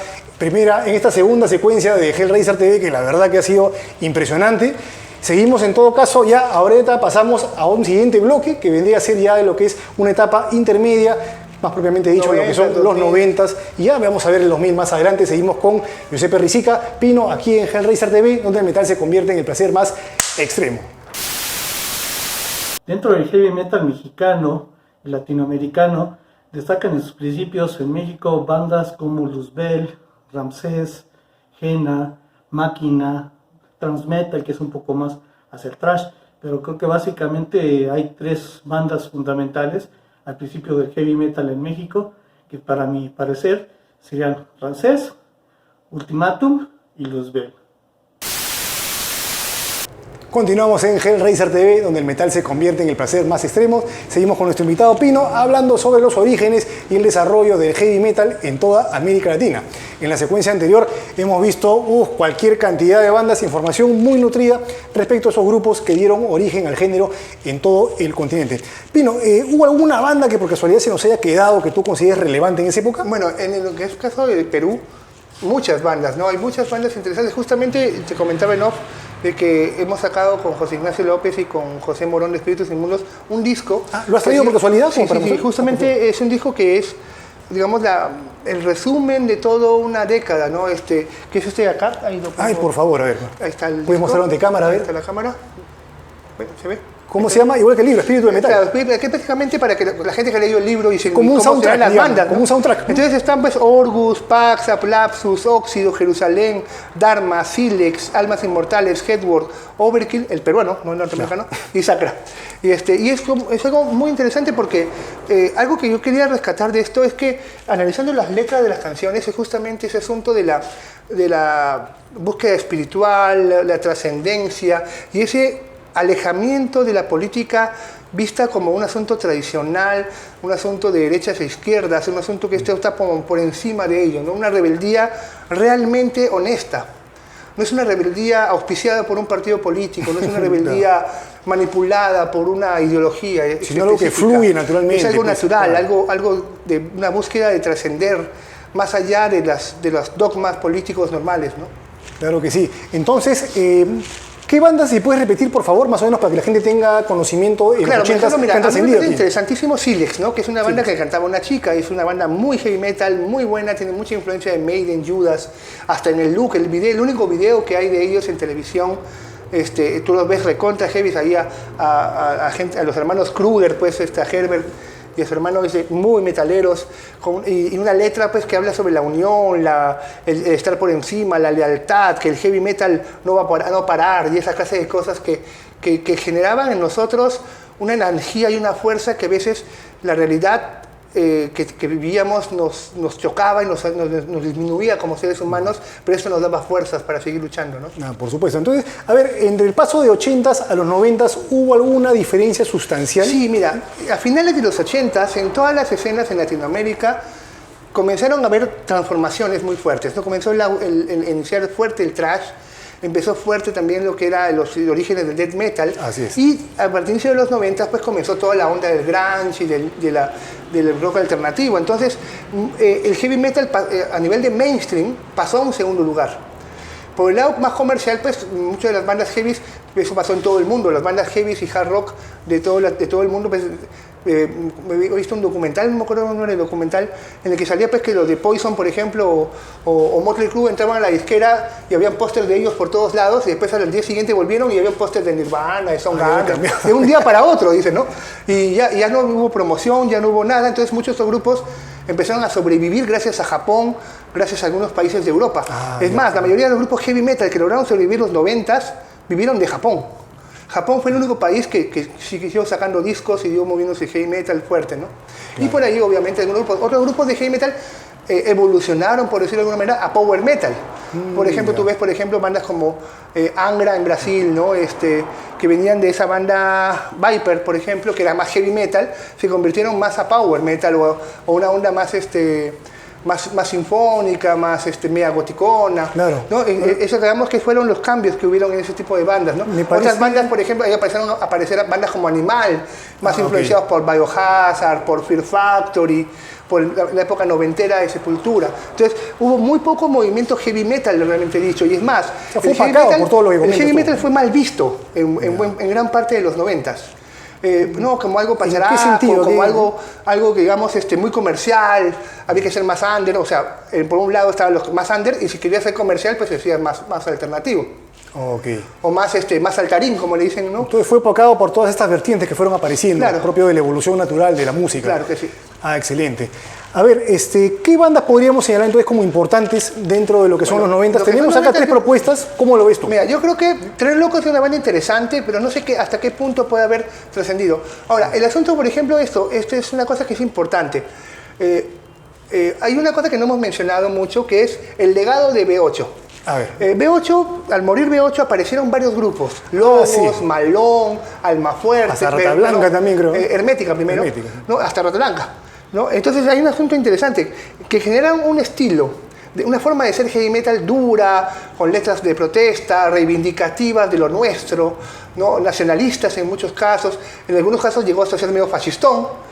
segunda secuencia de Hellraiser TV, que la verdad que ha sido impresionante. Seguimos en todo caso, ya ahorita pasamos a un siguiente bloque que vendría a ser ya de lo que es una etapa intermedia, más propiamente dicho, 90, lo que son los 90s, y ya vamos a ver el 2000 más adelante. Seguimos con Giuseppe Risica, Pino, aquí en Hellraiser TV, donde el metal se convierte en el placer más extremo. Dentro del heavy metal mexicano y latinoamericano, destacan en sus principios en México bandas como Luzbel, Ramsés, Jena, Máquina, Transmetal, que es un poco más hacia el thrash, pero creo que básicamente hay tres bandas fundamentales al principio del heavy metal en México, que para mi parecer serían Ramsés, Ultimatum y Luzbel. Continuamos en Hellraiser TV, donde el metal se convierte en el placer más extremo. Seguimos con nuestro invitado Pino, hablando sobre los orígenes y el desarrollo del heavy metal en toda América Latina. En la secuencia anterior hemos visto cualquier cantidad de bandas, información muy nutrida respecto a esos grupos que dieron origen al género en todo el continente. Pino, ¿hubo alguna banda que por casualidad se nos haya quedado que tú consideres relevante en esa época? Bueno, en lo que es el caso de Perú, muchas bandas, ¿no? Hay muchas bandas interesantes. Justamente te comentaba en off de que hemos sacado con José Ignacio López y con José Morón de Espíritus Inmundos un disco. ¿Lo has traído por casualidad? Sí, justamente es un disco que es, digamos, el resumen de toda una década, ¿no? ¿Qué es este de acá? Ay, por favor, a ver. Ahí está el disco. ¿Puedes mostrarlo ante cámara? A ver. Ahí está la cámara. Bueno, ¿se ve? ¿Cómo se llama? Igual que el libro, Espíritu de Metal. Claro, que prácticamente para que la gente que ha leído el libro y se como un soundtrack, las bandas, ¿no? como un soundtrack. Entonces están pues Orgus, Pax, Aplapsus, Óxido, Jerusalén, Dharma, Silex, Almas Inmortales, Headward, Overkill, el peruano, no el norteamericano, y Sacra. Y es algo muy interesante porque algo que yo quería rescatar de esto es que analizando las letras de las canciones es justamente ese asunto de la búsqueda espiritual, la trascendencia y ese alejamiento de la política vista como un asunto tradicional, un asunto de derechas e izquierdas, un asunto que está por encima de ello, ¿no? Una rebeldía realmente honesta. No es una rebeldía auspiciada por un partido político, no es una rebeldía manipulada por una ideología, sino algo que fluye naturalmente. Es algo pues, natural, claro. algo de una búsqueda de trascender más allá de los dogmas políticos normales, ¿no? Claro que sí. Entonces, ¿qué bandas, si puedes repetir, por favor, más o menos para que la gente tenga conocimiento en claro, los 80s mira, que han trascendido? Interesantísimo Silex, ¿no? Que es una banda que cantaba una chica, es una banda muy heavy metal, muy buena, tiene mucha influencia de Maiden, Judas, hasta en el look, el único video que hay de ellos en televisión, tú los ves recontra heavy, ahí a los hermanos Kruger, pues, a Herbert y a su hermano, muy metaleros, y una letra pues que habla sobre la unión, el estar por encima, la lealtad, que el heavy metal no va a parar, y esa clase de cosas que generaban en nosotros una energía y una fuerza que a veces la realidad que vivíamos nos chocaba y nos disminuía como seres humanos, pero eso nos daba fuerzas para seguir luchando, ¿no? Por supuesto. Entonces, a ver, entre el paso de 80s a los 90s, ¿hubo alguna diferencia sustancial? Sí, mira, a finales de los 80s, en todas las escenas en Latinoamérica, comenzaron a haber transformaciones muy fuertes, ¿no? Comenzó a iniciar fuerte el thrash, empezó fuerte también lo que era los orígenes del death metal. Así es. Y a partir de los 90 pues comenzó toda la onda del grunge y del rock alternativo. Entonces el heavy metal a nivel de mainstream pasó a un segundo lugar. Por el lado más comercial, pues muchas de las bandas heavy, eso pasó en todo el mundo, las bandas heavy y hard rock de todo el mundo, pues, he visto un documental, no me acuerdo el nombre del documental, en el que salía pues que los de Poison, por ejemplo, o Motley Crue entraban a la disquera y habían pósters de ellos por todos lados, y después al día siguiente volvieron y había pósters de Nirvana, de Soundgarden, de un día para otro, dicen, ¿no? Y ya no hubo promoción, ya no hubo nada, entonces muchos de estos grupos empezaron a sobrevivir gracias a Japón, gracias a algunos países de Europa. Es más, la mayoría de los grupos heavy metal que lograron sobrevivir los 90s vivieron de Japón. Japón fue el único país que siguió sacando discos y dio moviéndose heavy metal fuerte, ¿no? Claro. Y por ahí, obviamente, otros grupos de heavy metal evolucionaron, por decirlo de alguna manera, a power metal. Por ejemplo, tú ves, por ejemplo, bandas como Angra en Brasil, ¿no? Que venían de esa banda Viper, por ejemplo, que era más heavy metal, se convirtieron más a power metal o una onda más más sinfónica, más media goticona, claro, ¿no? Eso digamos que fueron los cambios que hubieron en ese tipo de bandas, ¿no? Otras bandas, por ejemplo, ahí empezaron a aparecer bandas como Animal, más influenciados por Biohazard, por Fear Factory, por la época noventera de Sepultura. Entonces, hubo muy poco movimiento heavy metal, realmente dicho, y es más, o sea, fue opacado por todo lo que el heavy metal fue mal visto en gran parte de los 90s. No, como algo pacharaco, como algo que digamos muy comercial, había que ser más under, o sea, por un lado estaban los más under y si querías ser comercial pues decías más alternativo. Okay. O más saltarín, como le dicen, ¿no? Entonces fue opacado por todas estas vertientes que fueron apareciendo, claro, propio de la evolución natural de la música. Claro que sí. Ah, excelente. A ver, ¿qué bandas podríamos señalar entonces como importantes dentro de lo que son los 90? Tenemos acá 3 propuestas, ¿cómo lo ves tú? Mira, yo creo que Tres Locos es una banda interesante, pero no sé hasta qué punto puede haber trascendido. Ahora, el asunto, por ejemplo, esto es una cosa que es importante. Hay una cosa que no hemos mencionado mucho, que es el legado de B8. A ver. B8, al morir B8 aparecieron varios grupos. Lobos, sí. Malón, Almafuerte. Hasta Rata Blanca también, creo. Hermética primero. Hermética. ¿No? Hasta Rata Blanca, ¿no? Entonces hay un asunto interesante, que generan un estilo, una forma de ser heavy metal dura, con letras de protesta, reivindicativas de lo nuestro, ¿no? Nacionalistas en muchos casos. En algunos casos llegó hasta ser medio fascistón.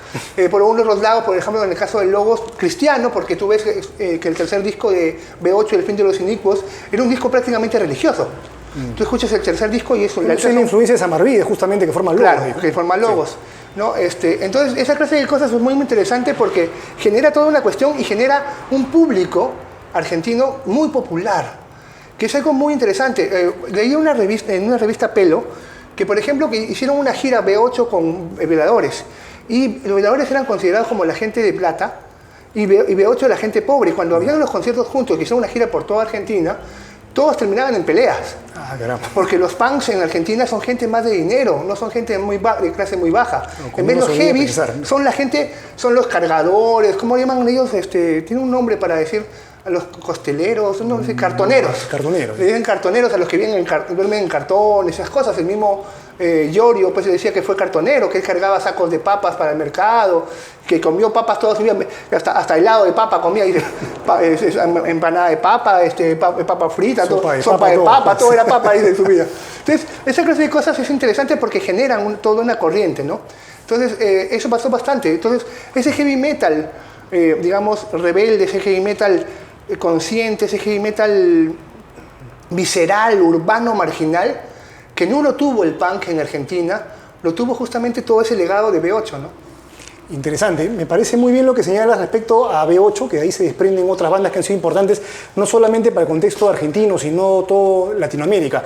Por unos lados, por ejemplo, en el caso de Lobos, cristiano, porque tú ves que el tercer disco de B8, El fin de los inicuos, era un disco prácticamente religioso. Tú escuchas el tercer disco y es una influencia de Samarvide, justamente, que forma Lobos. Claro, que forma Lobos. Sí. ¿No? Entonces, esa clase de cosas es muy interesante porque genera toda una cuestión y genera un público argentino muy popular, que es algo muy interesante. Leí en una revista Pelo, que por ejemplo, que hicieron una gira B8 con veladores. Y los veladores eran considerados como la gente de plata y B8 la gente pobre. Y cuando habían los conciertos juntos, que hicieron una gira por toda Argentina, todos terminaban en peleas. Ah, caramba. Porque los punks en Argentina son gente más de dinero, no son gente de clase muy baja. No, en vez de los heavies, son los cargadores, ¿cómo llaman ellos? Tiene un nombre para decir a los costeleros, no sé, cartoneros. Cartoneros. Le dicen cartoneros a los que duermen en cartón, esas cosas. El mismo Iorio pues decía que fue cartonero, que él cargaba sacos de papas para el mercado, que comió papas toda su vida, hasta helado de papa comía, empanada de papa, papa frita, sopa de papa, todo era papa ahí de su vida. Entonces, esa clase de cosas es interesante porque generan toda una corriente, ¿no? Entonces, eso pasó bastante. Entonces, ese heavy metal, digamos, rebelde, ese heavy metal consciente, ese heavy metal visceral, urbano, marginal, que no lo tuvo el punk en Argentina, lo tuvo justamente todo ese legado de B8, ¿no? Interesante, me parece muy bien lo que señalas respecto a B8, que de ahí se desprenden otras bandas que han sido importantes, no solamente para el contexto argentino, sino todo Latinoamérica.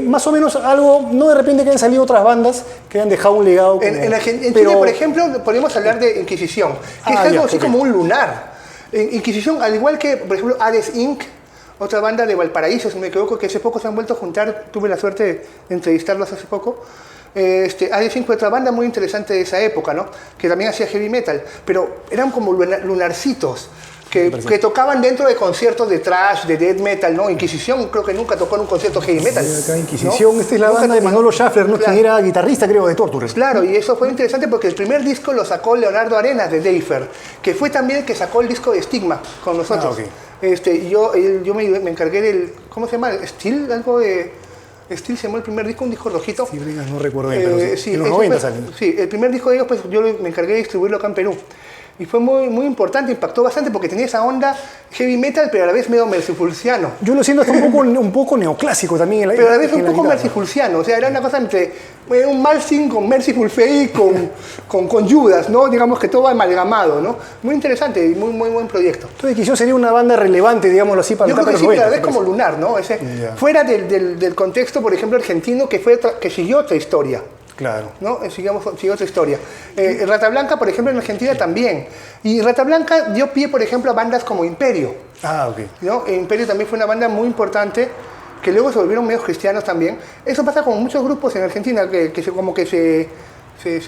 Más o menos algo, no de repente que hayan salido otras bandas que han dejado un legado. Como, en Chile, por ejemplo, podemos hablar de Inquisición, que es algo así como un lunar. Inquisición, al igual que, por ejemplo, Hades Inc., otra banda de Valparaíso, si no me equivoco, que hace poco se han vuelto a juntar, tuve la suerte de entrevistarlos hace poco. Hades Inc. fue otra banda muy interesante de esa época, ¿no? Que también hacía heavy metal, pero eran como lunarcitos que tocaban dentro de conciertos de thrash, de death metal, ¿no? Inquisición creo que nunca tocó en un concierto heavy metal. Sí, acá Inquisición, ¿no? Esta es la banda de Manolo Schaffler, ¿no? Claro. Quien era guitarrista, creo, de Torture. Claro, y eso fue interesante porque el primer disco lo sacó Leonardo Arenas de Deifer, que fue también el que sacó el disco de Stigma con nosotros. Okay. Yo me encargué del, ¿cómo se llama? Steel, algo de... Steel se llamó el primer disco, un disco rojito. Sí, no recuerdo bien, pero sí, en los 90 salen. Sí, el primer disco de ellos, pues yo me encargué de distribuirlo acá en Perú. Y fue muy, muy importante, impactó bastante porque tenía esa onda heavy metal, pero a la vez medio mercifulciano. Yo lo siento hasta un poco neoclásico también. Pero a la vez un poco mercifulciano, o sea, era una cosa entre un Malmsteen con Merciful Fate con Judas, ¿no? Digamos que todo amalgamado, ¿no? Muy interesante y muy buen proyecto. Entonces quizás sería una banda relevante, digámoslo así, para yo creo que sí, 90, pero a la vez como Lunar, ¿no? Fuera del contexto, por ejemplo, argentino, que siguió otra historia. Claro. ¿No? Siguió otra historia. Rata Blanca, por ejemplo, en Argentina también. Y Rata Blanca dio pie, por ejemplo, a bandas como Imperio. Ah, ok. ¿No? Imperio también fue una banda muy importante, que luego se volvieron medios cristianos también. Eso pasa con muchos grupos en Argentina, que se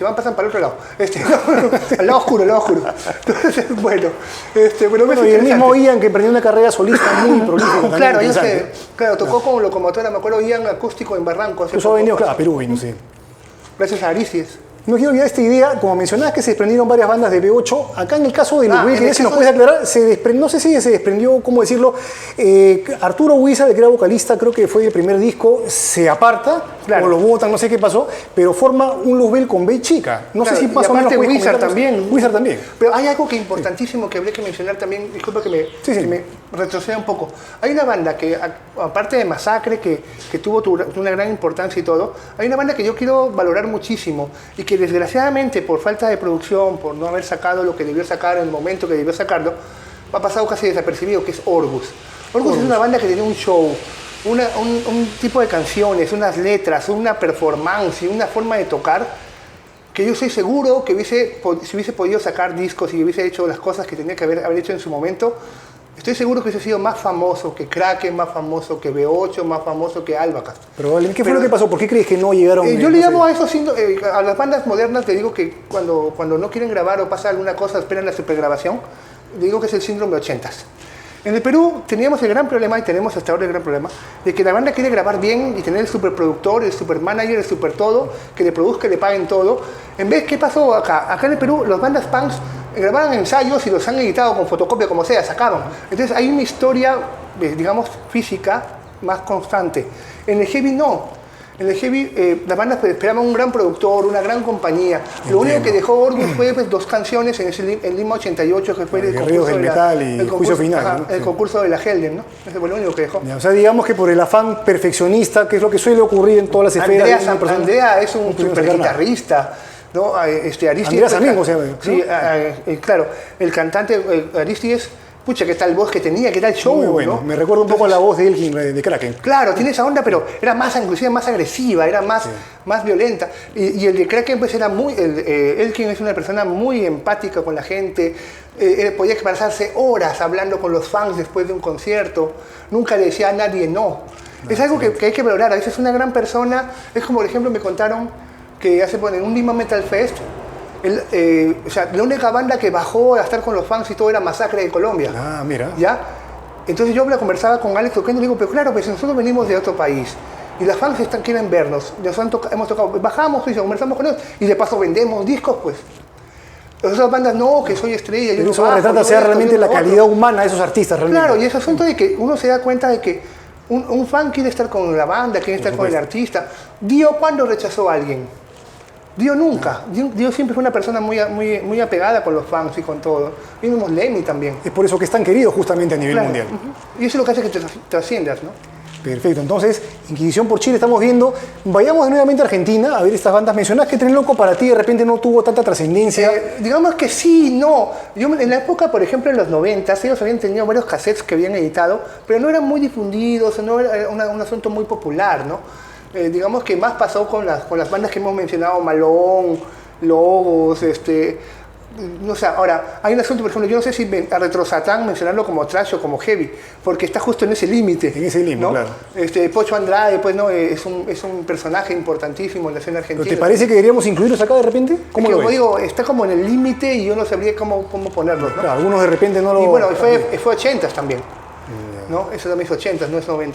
van pasando para el otro lado. Al lado oscuro, Entonces, bueno, y el mismo Ian, que perdió una carrera solista muy prolífica. Claro, tocó con Locomotora, me acuerdo, Ian acústico en Barranco. Eso ha venido, a Perú, no sé. Gracias a Aristides. No quiero olvidar esta idea, como mencionabas que se desprendieron varias bandas de B8, acá en el caso de Luzbel, que si nos puedes aclarar, no sé si se desprendió, ¿cómo decirlo? Arturo Huiza, que era vocalista, creo que fue el primer disco, se aparta, o lo botan, no sé qué pasó, pero forma un Luzbel con B chica. No sé si más o menos puedes Wizard también. Wizard también. Pero hay algo que importantísimo que habría que mencionar también, disculpa que me retroceda un poco. Hay una banda que, aparte de Masacre, que tuvo una gran importancia y todo, hay una banda que yo quiero valorar muchísimo y que desgraciadamente por falta de producción, por no haber sacado lo que debió sacar en el momento que debió sacarlo, ha pasado casi desapercibido, que es Orgus. Orgus es una banda que tenía un show, un tipo de canciones, unas letras, una performance y una forma de tocar que yo estoy seguro que si hubiese podido sacar discos y hubiese hecho las cosas que tenía que haber hecho en su momento, estoy seguro que hubiese sido más famoso que Kraken, más famoso que B8, más famoso que Albacast. ¿Qué fue lo que pasó? ¿Por qué crees que no llegaron? Yo le llamo a eso, a las bandas modernas, le digo que cuando no quieren grabar o pasa alguna cosa, esperan la supergrabación, le digo que es el síndrome 80s. En el Perú teníamos el gran problema, y tenemos hasta ahora el gran problema, de que la banda quiere grabar bien y tener el superproductor, el supermanager, el super todo, que le produzca, le paguen todo. En vez, ¿qué pasó acá? Acá en el Perú, los bandas punks grababan ensayos y los han editado con fotocopia, como sea, sacaron. Entonces hay una historia, digamos, física más constante. En el heavy no. En el heavy las bandas esperaban un gran productor, una gran compañía. Lo único que dejó Orgus fue 2 canciones en Lima 88, que fue el concurso del metal y el Juicio Final. El concurso de la Helden, ¿no? Ese fue lo único que dejó. O sea, digamos que por el afán perfeccionista, que es lo que suele ocurrir en todas las esferas. Andrea es un super guitarrista, ¿no? Aristides. Andrea Samingo, ¿no? Sí, claro. El cantante Aristides, pucha, qué tal voz que tenía, qué tal show, muy bueno, ¿no? Me recuerda un poco a la voz de Elkin, de Kraken. Claro, tiene esa onda, pero era inclusive más agresiva, era más violenta. Y el de Kraken, pues era Elkin es una persona muy empática con la gente, podía pasarse horas hablando con los fans después de un concierto, nunca le decía a nadie no. Es algo que hay que valorar, a veces es una gran persona, es como por ejemplo me contaron que en un Lima Metal Fest, la única banda que bajó a estar con los fans y todo era Masacre de Colombia. Ah, mira. ¿Ya? Entonces yo conversaba con Alex Oquendo y le digo, pero claro, pues nosotros venimos de otro país y las fans quieren vernos, hemos tocado, bajamos, conversamos con ellos y de paso vendemos discos, pues. Las otras bandas, no, que soy estrella. Pero eso retrata realmente la calidad humana de esos artistas. Realmente. Claro, y ese asunto de que uno se da cuenta de que un fan quiere estar con la banda, quiere estar con el artista. Dio, ¿cuándo rechazó a alguien? Dio nunca. Dio siempre fue una persona muy apegada con los fans y con todo. Y vimos Lemmy también. Es por eso que es tan querido justamente a nivel mundial. Y eso es lo que hace que te trasciendas, ¿no? Perfecto. Entonces, Inquisición por Chile estamos viendo. Vayamos nuevamente a Argentina a ver estas bandas. Mencionás que Tren Loco para ti de repente no tuvo tanta trascendencia. Digamos que sí, no. Yo en la época, por ejemplo, en los 90, ellos habían tenido varios cassettes que habían editado, pero no eran muy difundidos, no era un asunto muy popular, ¿no? Digamos que más pasó con las bandas que hemos mencionado, Malón, Logos, no sé, ahora, hay un asunto, por ejemplo, yo no sé si a Retro Satán mencionarlo como trash o como heavy, porque está justo en ese límite. En ese límite, ¿no? Claro. Pocho Andrade, pues, ¿no? Es un personaje importantísimo en la escena argentina. ¿Pero te parece que deberíamos incluirlos acá de repente? ¿Cómo lo ves? Como digo, está como en el límite y yo no sabría cómo ponerlos, ¿no? Claro, algunos de repente no lo... Y bueno, fue 80s también, ¿no? Eso también es 80s, no es 90s.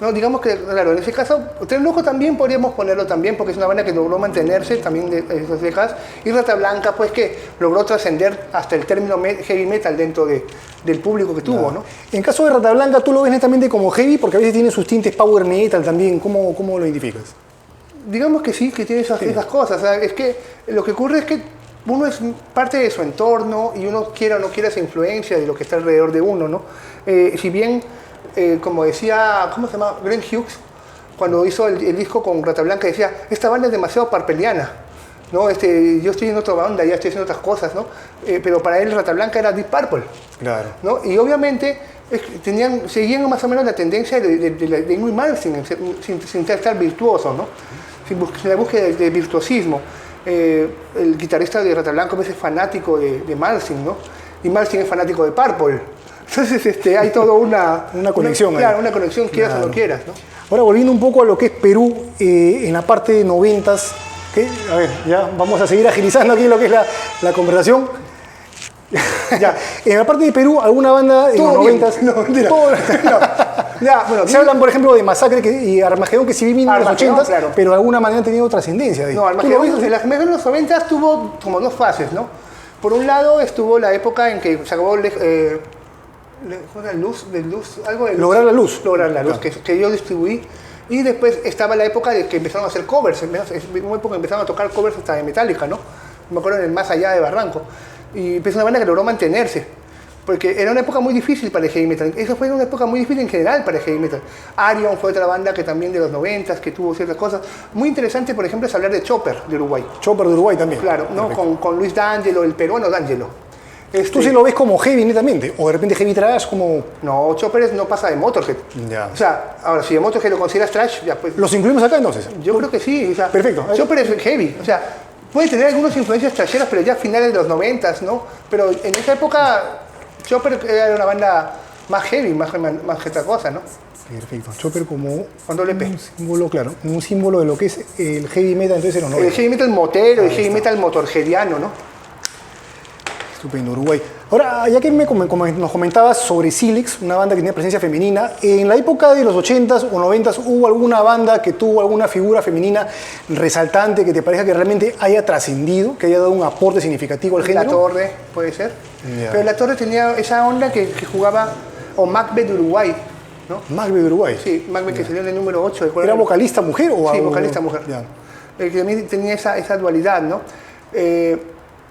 No, digamos que, claro, en ese caso, Tres Locos también podríamos ponerlo también, porque es una banda que logró mantenerse también de esas décadas, y Rata Blanca, pues que logró trascender hasta el término heavy metal dentro del público que tuvo, ¿no? En caso de Rata Blanca, ¿tú lo ves netamente como heavy? Porque a veces tiene sus tintes power metal también. ¿Cómo lo identificas? Digamos que sí, que tiene esas cosas. O sea, es que lo que ocurre es que uno es parte de su entorno y uno quiera o no quiera esa influencia de lo que está alrededor de uno, ¿no? Si bien, como decía, ¿cómo se llama? Glenn Hughes, cuando hizo el disco con Rata Blanca, decía, esta banda es demasiado parpeliana, ¿no? Yo estoy en otra banda, ya estoy haciendo otras cosas, ¿no? Pero para él Rata Blanca era Deep Purple, claro, ¿no? Y obviamente seguían más o menos la tendencia de Ingrid Malmsteen, sin estar virtuosos, ¿no? Sin la búsqueda de virtuosismo. El guitarrista de Rata Blanca es fanático de Malmsteen, ¿no? Y Malmsteen es fanático de Purple. Entonces hay toda una conexión. Claro, una conexión, quieras o no quieras, ¿no? Ahora, volviendo un poco a lo que es Perú, en la parte de 90s, a ver, ya vamos a seguir agilizando aquí lo que es la conversación. Ya, en la parte de Perú, ¿alguna banda en los 90s? No, mentira. Ya, bueno, se hablan, por ejemplo, de Masacre y Armagedón, que sí vino en los 80s, claro, pero de alguna manera han tenido trascendencia. No, Armagedón en los 90s tuvo como dos fases, ¿no? Por un lado estuvo la época en que se acabó Lograr la luz, claro, que yo distribuí, y después estaba la época de que empezaron a hacer covers, en una época empezaron a tocar covers hasta de Metallica, ¿no? Me acuerdo en el Más Allá de Barranco, y es una banda que logró mantenerse, porque era una época muy difícil para el heavy metal. Esa fue una época muy difícil en general para el heavy metal. Arion fue otra banda que también de los 90s, que tuvo ciertas cosas. Muy interesante, por ejemplo, es hablar de Chopper de Uruguay. Chopper de Uruguay también. Claro, ¿no? Con Luis D'Angelo, el peruano D'Angelo. ¿Tú sí lo ves como heavy netamente? ¿O de repente heavy trash como...? No, Chopper no pasa de Motorhead. Ya. O sea, ahora, si de Motorhead lo consideras trash, ya pues... ¿Los incluimos acá entonces? Yo creo que sí. O sea, perfecto. Chopper es heavy. O sea, puede tener algunas influencias trasheras, pero ya a finales de los 90s, ¿no? Pero en esa época, Chopper era una banda más heavy, más que otra cosa, ¿no? Perfecto. Chopper como con doble P. Un símbolo, claro, un símbolo de lo que es el heavy metal entonces en los 90. El heavy metal motero, el heavy metal motorheadiano, ¿no? Estupendo, Uruguay. Ahora, ya que nos comentabas sobre Silix, una banda que tenía presencia femenina, en la época de los 80s o 90s, ¿hubo alguna banda que tuvo alguna figura femenina resaltante que te parezca que realmente haya trascendido, que haya dado un aporte significativo al género? La Torre, puede ser. Yeah. Pero La Torre tenía esa onda que jugaba, o Macbeth de Uruguay, ¿no? Macbeth de Uruguay. Sí, Macbeth, que salió en el número 8. ¿Era vocalista mujer o algo? Sí, vocalista mujer. Yeah. Que también tenía esa dualidad, ¿no?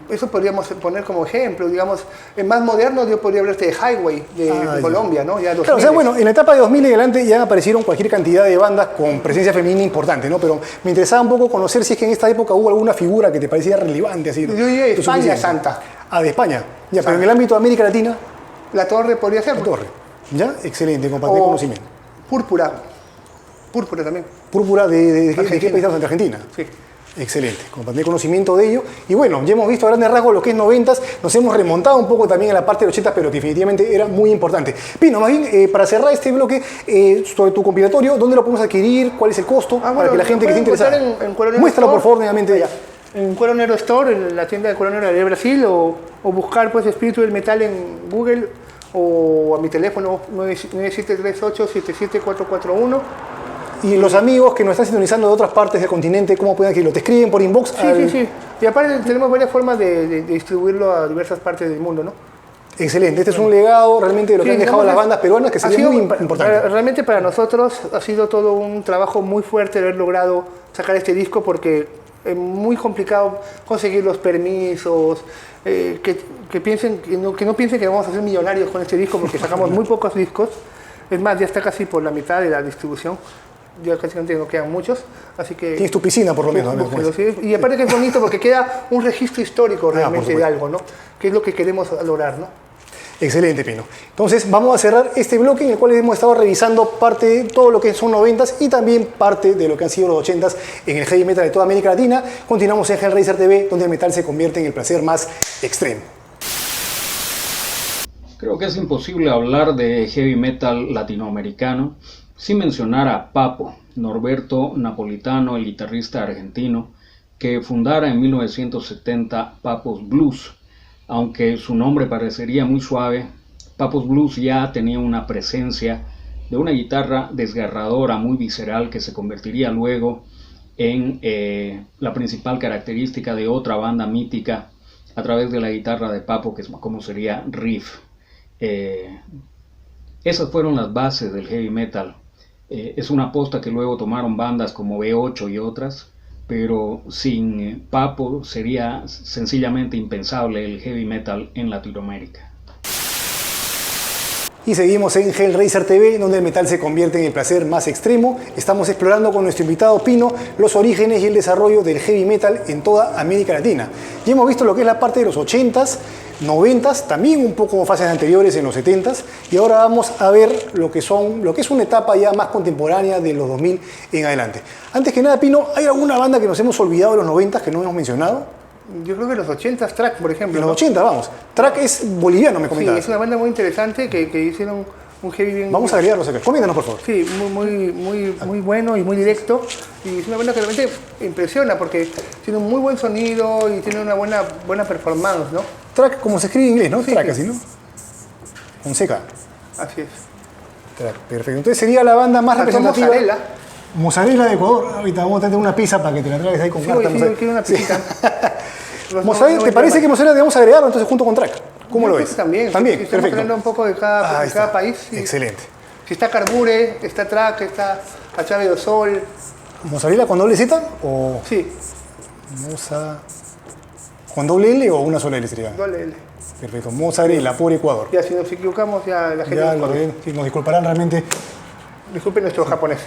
Eso podríamos poner como ejemplo, digamos, en más moderno yo podría hablarte de Highway, de Colombia, ¿no? Ya claro, o sea, bueno, en la etapa de 2000 y adelante ya aparecieron cualquier cantidad de bandas con presencia femenina importante, ¿no? Pero me interesaba un poco conocer si es que en esta época hubo alguna figura que te pareciera relevante, así. Yo diría España Santa. Ah, de España. Ya, Santa. Pero en el ámbito de América Latina... La Torre podría ser. La Torre. ¿Ya? Excelente, compartir conocimiento. Púrpura. Púrpura también. Púrpura de qué país estamos? ¿De Argentina? Sí. Excelente, compartir conocimiento de ello. Y bueno, ya hemos visto a grandes rasgos lo que es 90s, nos hemos remontado un poco también a la parte de 80s, pero que definitivamente era muy importante. Pino, más bien, para cerrar este bloque, sobre tu compilatorio, ¿dónde lo podemos adquirir? ¿Cuál es el costo? Para que la gente que esté interesada... Muéstralo, por favor, nuevamente. Allá. En Cuero Negro Store, en la tienda de Cuero Negro de Brasil, o buscar pues Espíritu del Metal en Google, o a mi teléfono 9738-77441. Y los amigos que nos están sintonizando de otras partes del continente, ¿cómo pueden adquirirlo? ¿Te escriben por inbox? Sí. Y aparte tenemos varias formas de distribuirlo a diversas partes del mundo, ¿no? Excelente. Este es un legado realmente de lo que han dejado las bandas peruanas, que sería muy importante. Realmente para nosotros ha sido todo un trabajo muy fuerte haber logrado sacar este disco, porque es muy complicado conseguir los permisos, que no piensen que vamos a ser millonarios con este disco, porque sacamos muy pocos discos. Es más, ya está casi por la mitad de la distribución. Ya casi no quedan muchos, así que... Tienes tu piscina, por lo menos. Sí. Y aparte que es bonito porque queda un registro histórico realmente de algo, ¿no? Que es lo que queremos lograr, ¿no? Excelente, Pino. Entonces, vamos a cerrar este bloque en el cual hemos estado revisando parte de todo lo que son 90s y también parte de lo que han sido los 80s en el heavy metal de toda América Latina. Continuamos en Hellraiser TV, donde el metal se convierte en el placer más extremo. Creo que es imposible hablar de heavy metal latinoamericano sin mencionar a Papo, Norberto Napolitano, el guitarrista argentino, que fundara en 1970 Papos Blues. Aunque su nombre parecería muy suave, Papos Blues ya tenía una presencia de una guitarra desgarradora, muy visceral, que se convertiría luego en la principal característica de otra banda mítica a través de la guitarra de Papo, que es como sería riff. Esas fueron las bases del heavy metal. Es una posta que luego tomaron bandas como B8 y otras, pero sin Papo sería sencillamente impensable el heavy metal en Latinoamérica. Y seguimos en Hellraiser TV, donde el metal se convierte en el placer más extremo. Estamos explorando con nuestro invitado Pino los orígenes y el desarrollo del heavy metal en toda América Latina. Ya hemos visto lo que es la parte de los 80s, 90s, también un poco fases anteriores en los 70s, y ahora vamos a ver lo que es una etapa ya más contemporánea de los 2000 en adelante. Antes que nada, Pino, ¿hay alguna banda que nos hemos olvidado de los 90s que no hemos mencionado? Yo creo que los 80s, Track, por ejemplo. En los 80, vamos. Track es boliviano, me comentabas. Sí, es una banda muy interesante que hicieron un heavy bien... Vamos a agregarlos acá. Coméntanos, por favor. Sí, muy bueno y muy directo. Y es una banda que realmente impresiona porque tiene un muy buen sonido y tiene una buena performance, ¿no? Track, como se escribe en inglés, ¿no? Sí, Track, sí. así, ¿no? Con seca. Así es. Track, perfecto. Entonces sería la banda más Faltó representativa. Mozzarella. Mozzarella de Ecuador. Ahorita vamos a tener una pizza para que te la traigas ahí con Sí, carta. sí, quiero una pisita. Mozzarella, ¿te parece que Mozzarella debemos agregarlo entonces junto con Track? ¿Cómo lo ves? También. También, Estamos perfecto. hablando un poco de cada Ahí está. país. Sí. Excelente. Si está Carbure, está Track, está A Chave do Sol. ¿Mozzarella con doble Z o Sí, moza con doble L o una sola L sería? doble L. Perfecto. Mozzarella por Ecuador. Ya, si nos equivocamos, ya la gente Ya nos corrige. sí, nos disculparán realmente. Disculpen nuestro japonés.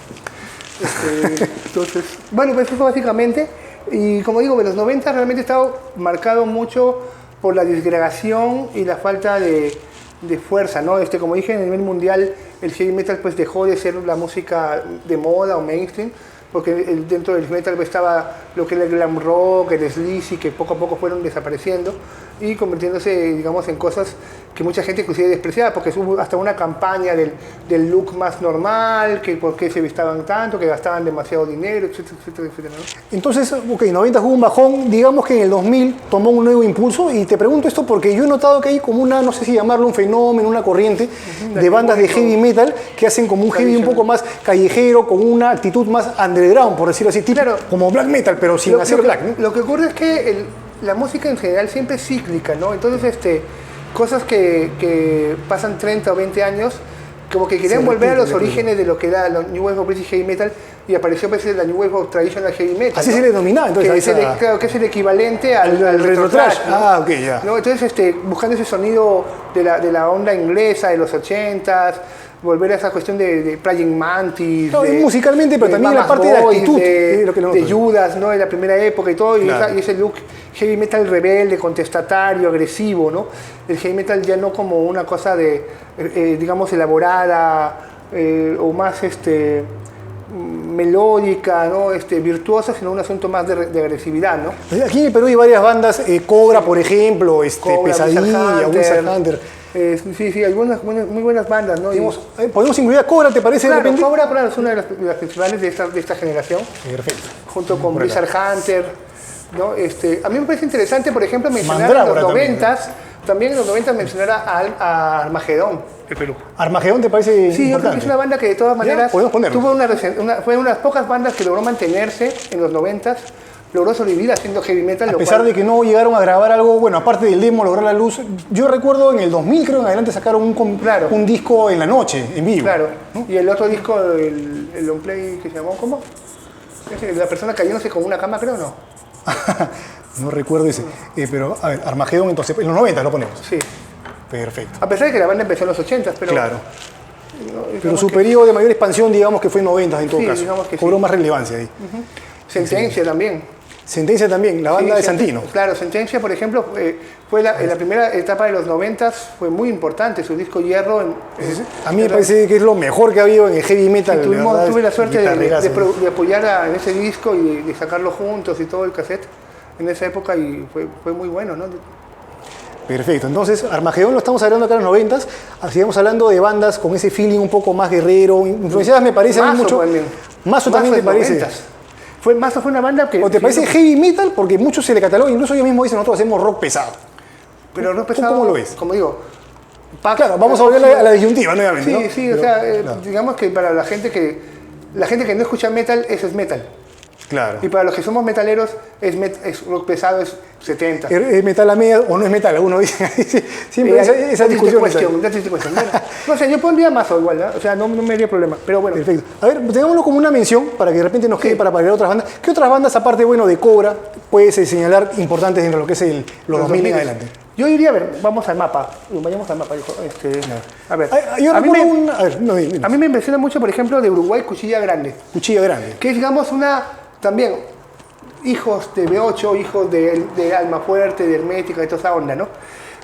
Entonces, bueno, pues eso básicamente. Y como digo, en los 90 realmente ha estado marcado mucho por la disgregación y la falta de fuerza, ¿no? Como dije, a nivel mundial el heavy metal pues dejó de ser la música de moda o mainstream, porque dentro del metal pues, estaba lo que era el glam rock, el sleazy, que poco a poco fueron desapareciendo y convirtiéndose, digamos, en cosas que mucha gente inclusive despreciaba, porque hubo hasta una campaña del look más normal, que por qué se vistaban tanto, que gastaban demasiado dinero, etcétera, etcétera, etcétera, ¿no? Entonces, ok, 90 hubo un bajón, digamos que en el 2000 tomó un nuevo impulso, y te pregunto esto porque yo he notado que hay como una, no sé si llamarlo un fenómeno, una corriente de bandas de heavy metal que hacen como un heavy un poco más callejero, con una actitud más underground, por decirlo así, tipo, Claro. como black metal, pero sin hacer black, ¿no? Lo que ocurre es que la música en general siempre es cíclica, ¿no? Entonces, cosas que pasan 30 o 20 años, como que querían volver a los orígenes de lo que era la New Wave of British Heavy Metal, y apareció pues, la New Wave of Traditional Heavy Metal. Así ¿no? se le denominaba, entonces. Que es esa- claro, que es el equivalente al retro thrash. ¿no? Ah, ok, ya. ¿No? Entonces, buscando ese sonido de la onda inglesa de los 80s, volver a esa cuestión de Praying Mantis, No, musicalmente, pero también la Mamas parte de Boys, actitud, de, lo que de nosotros- Judas, ¿no? De la primera época y todo, Claro. y ese look heavy metal rebelde, contestatario, agresivo, ¿no? El heavy metal ya no como una cosa de, digamos, elaborada o más melódica, ¿no? Virtuosa, sino un asunto más de agresividad, ¿no? Aquí en el Perú hay varias bandas, Cobra, por ejemplo, Cobra, Pesadilla, Wizard Hunter. Sí, algunas muy buenas bandas, ¿no? ¿Podemos incluir a Cobra, te parece? Claro, de repente? Cobra claro, es una de las principales de esta generación, Perfecto. junto con Por acá. Blizzard Hunter, ¿no? A mí me parece interesante, por ejemplo, mencionar Mandrágora en los también, 90s, también en los 90 mencionar a Armagedón, de Perú. ¿Armagedón te parece Sí, yo creo que importante? es una banda que de todas maneras podemos ponerlo. tuvo fue una de las pocas bandas que logró mantenerse en los 90s, logró sobrevivir haciendo heavy metal. A pesar de que no llegaron a grabar algo, bueno, aparte del demo, lograr la luz. Yo recuerdo en el 2000, creo, en adelante sacaron un disco en la noche, en vivo. Claro, y el otro disco, el long play que se llamó, ¿cómo? La persona cayéndose con una cama, creo, ¿no? No recuerdo ese. Pero, a ver, Armagedón, entonces, en los 90 lo ponemos. Sí. Perfecto. A pesar de que la banda empezó en los 80s, pero... Claro. no, Pero digamos su que- periodo de mayor expansión, digamos que fue en 90 en todo Sí, caso. digamos que Cobró sí. más relevancia ahí. Sentencia también. Sentencia también, la banda Sí, de Santino. Claro, Sentencia, por ejemplo, fue la primera etapa de los 90s, fue muy importante, su disco Hierro. A mí me parece que es lo mejor que ha habido en el heavy metal. de verdad, tuve la suerte guitarreras, de apoyar en ese disco y de sacarlo juntos y todo el cassette en esa época y fue muy bueno, ¿no? Perfecto, entonces Armagedón lo estamos hablando acá en los 90s, sigamos hablando de bandas con ese feeling un poco más guerrero, influenciadas me parece a mí Mazo mucho. también. Mazo también te es parece. 90s. Mazo fue una banda que... ¿O te parece heavy metal? Porque muchos se le catalogan, incluso ellos mismos dicen, nosotros hacemos rock pesado. Pero no ¿Tú pesado, cómo lo ves? Como digo, Claro, vamos a volver a la disyuntiva nuevamente, Sí, ¿no? sí, Pero, o sea, claro. digamos que para la gente que no escucha metal, eso es metal. Claro. Y para los que somos metaleros, es rock pesado, es 70. ¿Es metal a media o no es metal? Algunos dicen, siempre esa discusión. Bueno, no sé, yo pondría mazo igual, ¿no? O sea, no me haría problema, pero bueno. Perfecto. A ver, tengámoslo como una mención para que de repente nos quede para ver otras bandas. ¿Qué otras bandas, aparte bueno, de Cobra, puedes señalar importantes dentro de lo que es los 2000 en adelante? Yo diría, a ver, vamos al mapa. Vayamos al mapa, dijo. A ver, Yo a mí recuerdo una... A ver, no, dime. a mí me impresiona mucho, por ejemplo, de Uruguay, Cuchilla Grande. Cuchilla Grande. Que es, digamos, también, hijos de B8, hijos de Almafuerte, de Hermética, de toda esa onda, ¿no?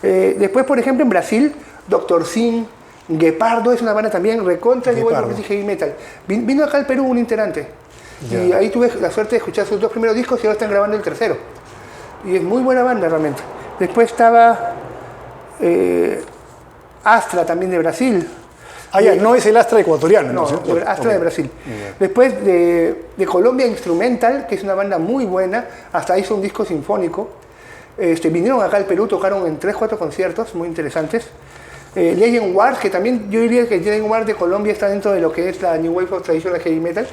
Después, por ejemplo, en Brasil, Dr. Sin, Guepardo es una banda también recontra de igual porque es heavy metal. Vino acá al Perú un integrante. Y ahí tuve la suerte de escuchar sus 2 primeros discos y ahora están grabando el tercero. Y es muy buena banda realmente. Después estaba Astra también de Brasil. No es el Astra ecuatoriano. No, entonces. Astra de Brasil. Después de Colombia Instrumental, que es una banda muy buena, hasta hizo un disco sinfónico. Vinieron acá al Perú, tocaron en 3-4 conciertos muy interesantes. Legend Wars, que también yo diría que Legend Wars de Colombia está dentro de lo que es la New Wave of Traditional Heavy Metal.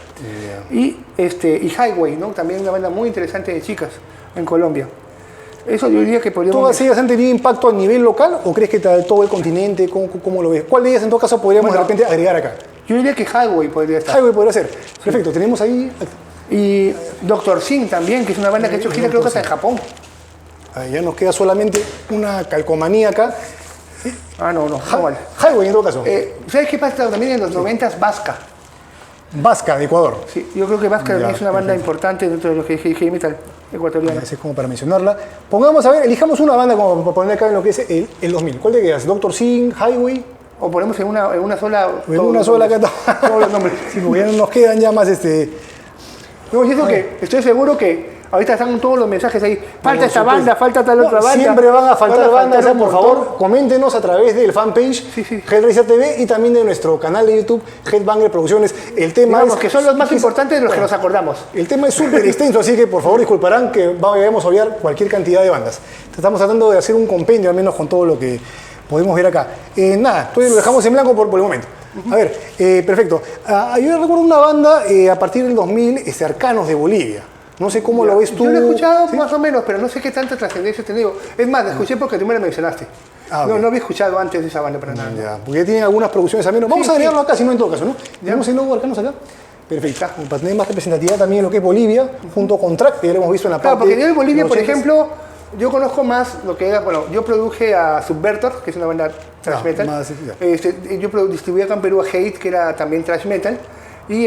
Y Highway, ¿no? También una banda muy interesante de chicas en Colombia. Eso yo diría que podríamos... ¿Todas ellas han tenido impacto a nivel local o crees que todo el continente? ¿Cómo lo ves? ¿Cuál de ellas en todo caso podríamos de repente agregar acá? Yo diría que Highway podría estar. Highway podría ser. Perfecto, tenemos ahí... Y Dr. Sin también, que es una banda que ha hecho gira creo que hasta en Japón. Ya nos queda solamente una calcomanía acá. No vale. Highway en todo caso. ¿Sabes qué pasa también en los 90s? Vasca. Vasca, de Ecuador. Sí, yo creo que Vasca también es una banda importante dentro de lo que es heavy metal ecuatoriano. Ese es como para mencionarla. Pongamos, a ver, elijamos una banda como para poner acá en lo que es el 2000. ¿Cuál te quedas? ¿Dr. Sin, Highway? O ponemos en una sola... En una sola acá. Todos los nombres. Sí, porque ya no nos quedan ya más No, y eso que estoy seguro que ahorita están todos los mensajes ahí. Falta esta banda, falta tal otra banda. Siempre van a faltar bandas, un por montón. favor, coméntenos a través del fanpage Hellraiser TV y también de nuestro canal de YouTube Headbanger Producciones. El tema Digamos es que son los más importantes de los que nos acordamos. El tema es súper extenso, así que por favor disculparán que vamos a obviar cualquier cantidad de bandas. Estamos tratando de hacer un compendio al menos con todo lo que podemos ver acá. Nada, entonces lo dejamos en blanco por el momento. A ver, perfecto. Yo recuerdo una banda a partir del 2000, Arcanos de Bolivia. No sé cómo lo ves tú. Yo lo he escuchado ¿sí? más o menos, pero no sé qué tanta trascendencia ha tenido. Es más, la escuché porque tú me la mencionaste. No había escuchado antes de esa banda para nada. Ya, porque ya tienen algunas producciones al menos. Vamos a agregarlo acá, si no en todo caso, ¿no? Tenemos el logo Arcanos acá. Perfecto. Para tener más representatividad también en lo que es Bolivia, junto con Track, que ya lo hemos visto en la Claro, parte... porque yo en Bolivia, por 80s. ejemplo, yo conozco más lo que era, bueno, yo produje a Subvertor, que es una banda thrash metal. Yo distribuí acá en Perú a Hate, que era también thrash metal. Y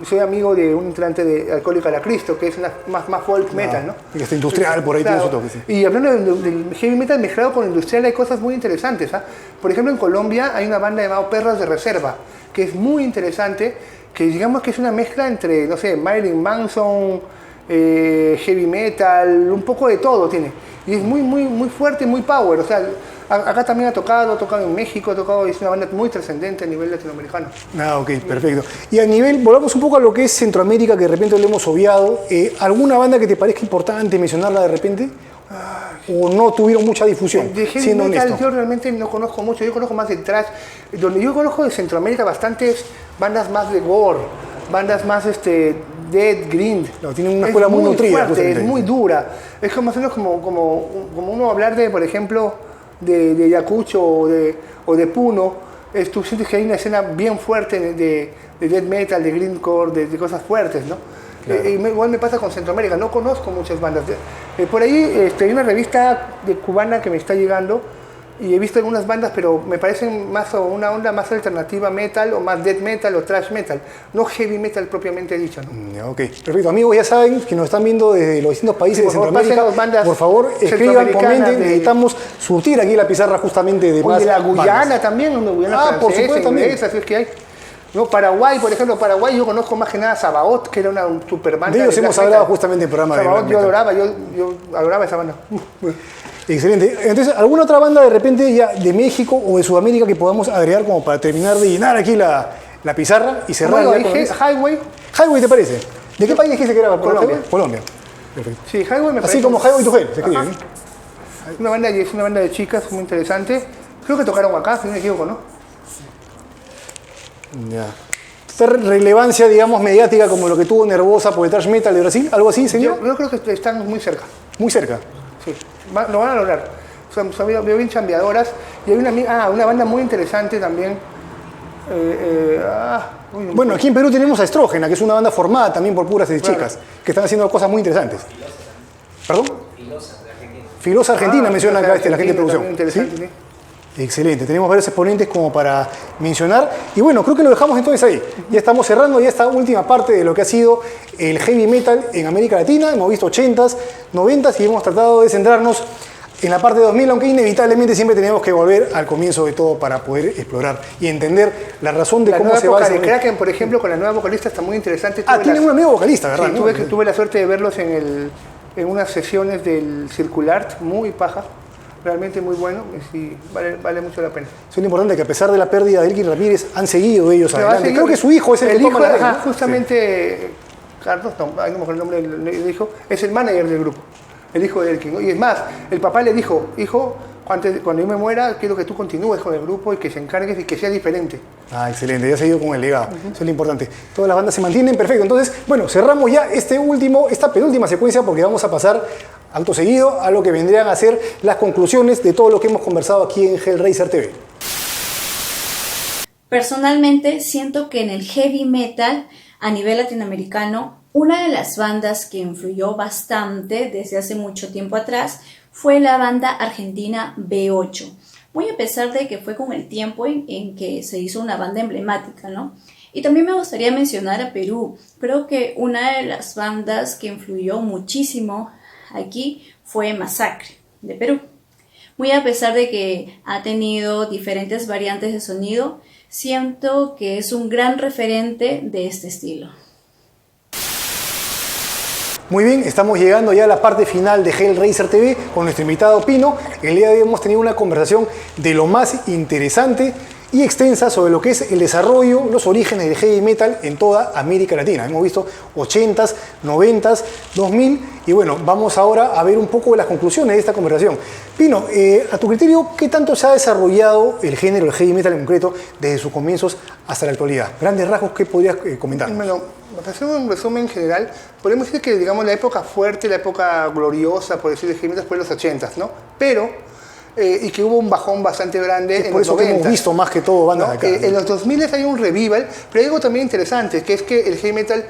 soy amigo de un integrante de Alcohólica a la Cristo, que es más folk metal, ¿no? Y que está industrial, por ahí tiene su toque, sí. Y hablando del heavy metal mezclado con industrial, hay cosas muy interesantes. Por ejemplo, en Colombia hay una banda llamada Perras de Reserva, que es muy interesante, que digamos que es una mezcla entre, no sé, Marilyn Manson, heavy metal, un poco de todo tiene. Y es muy fuerte, muy power. O sea, acá también ha tocado en México, es una banda muy trascendente a nivel latinoamericano. Ok, perfecto. Y a nivel, volvamos un poco a lo que es Centroamérica, que de repente lo hemos obviado. ¿Alguna banda que te parezca importante mencionarla de repente? ¿O no tuvieron mucha difusión? De heavy siendo metal honesto. yo realmente no conozco mucho, yo conozco más de thrash. Donde yo conozco de Centroamérica bastantes bandas más de gore, bandas más dead, grind. No, tienen una escuela muy nutrida. Fuerte, es muy dura. Es como, como uno hablar de, por ejemplo, de Yacucho o de Puno. Tú sientes que hay una escena bien fuerte de death metal, de grindcore, de cosas fuertes, ¿no? Claro. Igual me pasa con Centroamérica, no conozco muchas bandas. Por ahí hay una revista cubana que me está llegando y he visto algunas bandas, pero me parecen más una onda más alternativa metal o más death metal o thrash metal, no heavy metal propiamente dicho, ¿no? Ok, perfecto. Amigos, ya saben que nos están viendo desde los distintos países de Centroamérica. Por favor, escriban, comenten. Necesitamos surtir aquí la pizarra justamente de más de la Guyana bandas. también, una Guyana francesa, por supuesto, también. Así es que hay. No, Paraguay, por ejemplo, yo conozco más que nada a Sabaoth, que era una super banda. De ellos hemos hablado justamente en el programa Sabaoth, de yo adoraba esa banda. Excelente. Entonces, ¿alguna otra banda de repente ya de México o de Sudamérica que podamos agregar como para terminar de llenar aquí la pizarra y cerrar? Bueno, ya dije Highway. Highway, ¿te parece? ¿De qué país dijiste que era? Colombia. Colombia. Perfecto. Sí, Highway me parece. Así como Highway to Hell, se escribe. Es una banda de chicas muy interesante. Creo que tocaron acá, si no me equivoco, ¿no? Ya. ¿Esta relevancia, digamos, mediática como lo que tuvo Nervosa por el thrash metal de Brasil? ¿Algo así, señor? Yo creo que están muy cerca. Muy cerca. Sí, lo van a lograr. Son bien chambeadoras. Y hay una banda muy interesante también. Bueno, aquí en Perú tenemos a Estrógena, que es una banda formada también por puras chicas, que están haciendo cosas muy interesantes. ¿Perdón? Filosa Argentina menciona acá la gente de producción. Interesante, ¿Sí? Excelente, tenemos varios exponentes como para mencionar. Y bueno, creo que lo dejamos entonces ahí. Ya estamos cerrando ya esta última parte de lo que ha sido el heavy metal en América Latina. Hemos visto 80s, 90s y hemos tratado de centrarnos en la parte de 2000, aunque inevitablemente siempre tenemos que volver al comienzo de todo para poder explorar y entender la razón de cómo se va a hacer. Kraken, por ejemplo, con la nueva vocalista está muy interesante. Tiene una nueva vocalista, ¿verdad? Sí, tuve la suerte de verlos en unas sesiones del Circulart, muy paja. Realmente muy bueno y vale mucho la pena. Es lo importante que a pesar de la pérdida de Elkin Ramírez han seguido ellos adelante. Creo que su hijo es el que toma la red, ¿no? Justamente, Carlos, no me acuerdo el nombre del hijo, es el manager del grupo, el hijo de Elkin, ¿no? Y es más, el papá le dijo, hijo, cuando yo me muera, quiero que tú continúes con el grupo y que se encargues y que sea diferente. Excelente, ya se ha ido con el legado. Eso es lo importante. Todas las bandas se mantienen perfecto. Entonces, bueno, cerramos ya esta penúltima secuencia porque vamos a pasar acto seguido a lo que vendrían a ser las conclusiones de todo lo que hemos conversado aquí en Hellraiser TV. Personalmente siento que en el heavy metal a nivel latinoamericano, una de las bandas que influyó bastante desde hace mucho tiempo atrás fue la banda argentina B8. Muy a pesar de que fue con el tiempo en que se hizo una banda emblemática, ¿no? Y también me gustaría mencionar a Perú. Creo que una de las bandas que influyó muchísimo aquí fue Masacre, de Perú. Muy a pesar de que ha tenido diferentes variantes de sonido, siento que es un gran referente de este estilo. Muy bien, estamos llegando ya a la parte final de Hellraiser TV con nuestro invitado Pino. El día de hoy hemos tenido una conversación de lo más interesante y extensa sobre lo que es el desarrollo, los orígenes del heavy metal en toda América Latina. Hemos visto 80s, 90s, 2000 y bueno, vamos ahora a ver un poco de las conclusiones de esta conversación. Pino, a tu criterio, ¿qué tanto se ha desarrollado el género del heavy metal en concreto desde sus comienzos hasta la actualidad? Grandes rasgos, ¿qué podrías comentar? Bueno, para hacer un resumen general, podemos decir que digamos la época fuerte, la época gloriosa, por decir, de heavy metal fue los 80s, ¿no? Pero y que hubo un bajón bastante grande en los 90. Por eso que hemos visto más que todo bandas, ¿no? De acá. En los 2000 hay un revival, pero hay algo también interesante, que es que el heavy metal,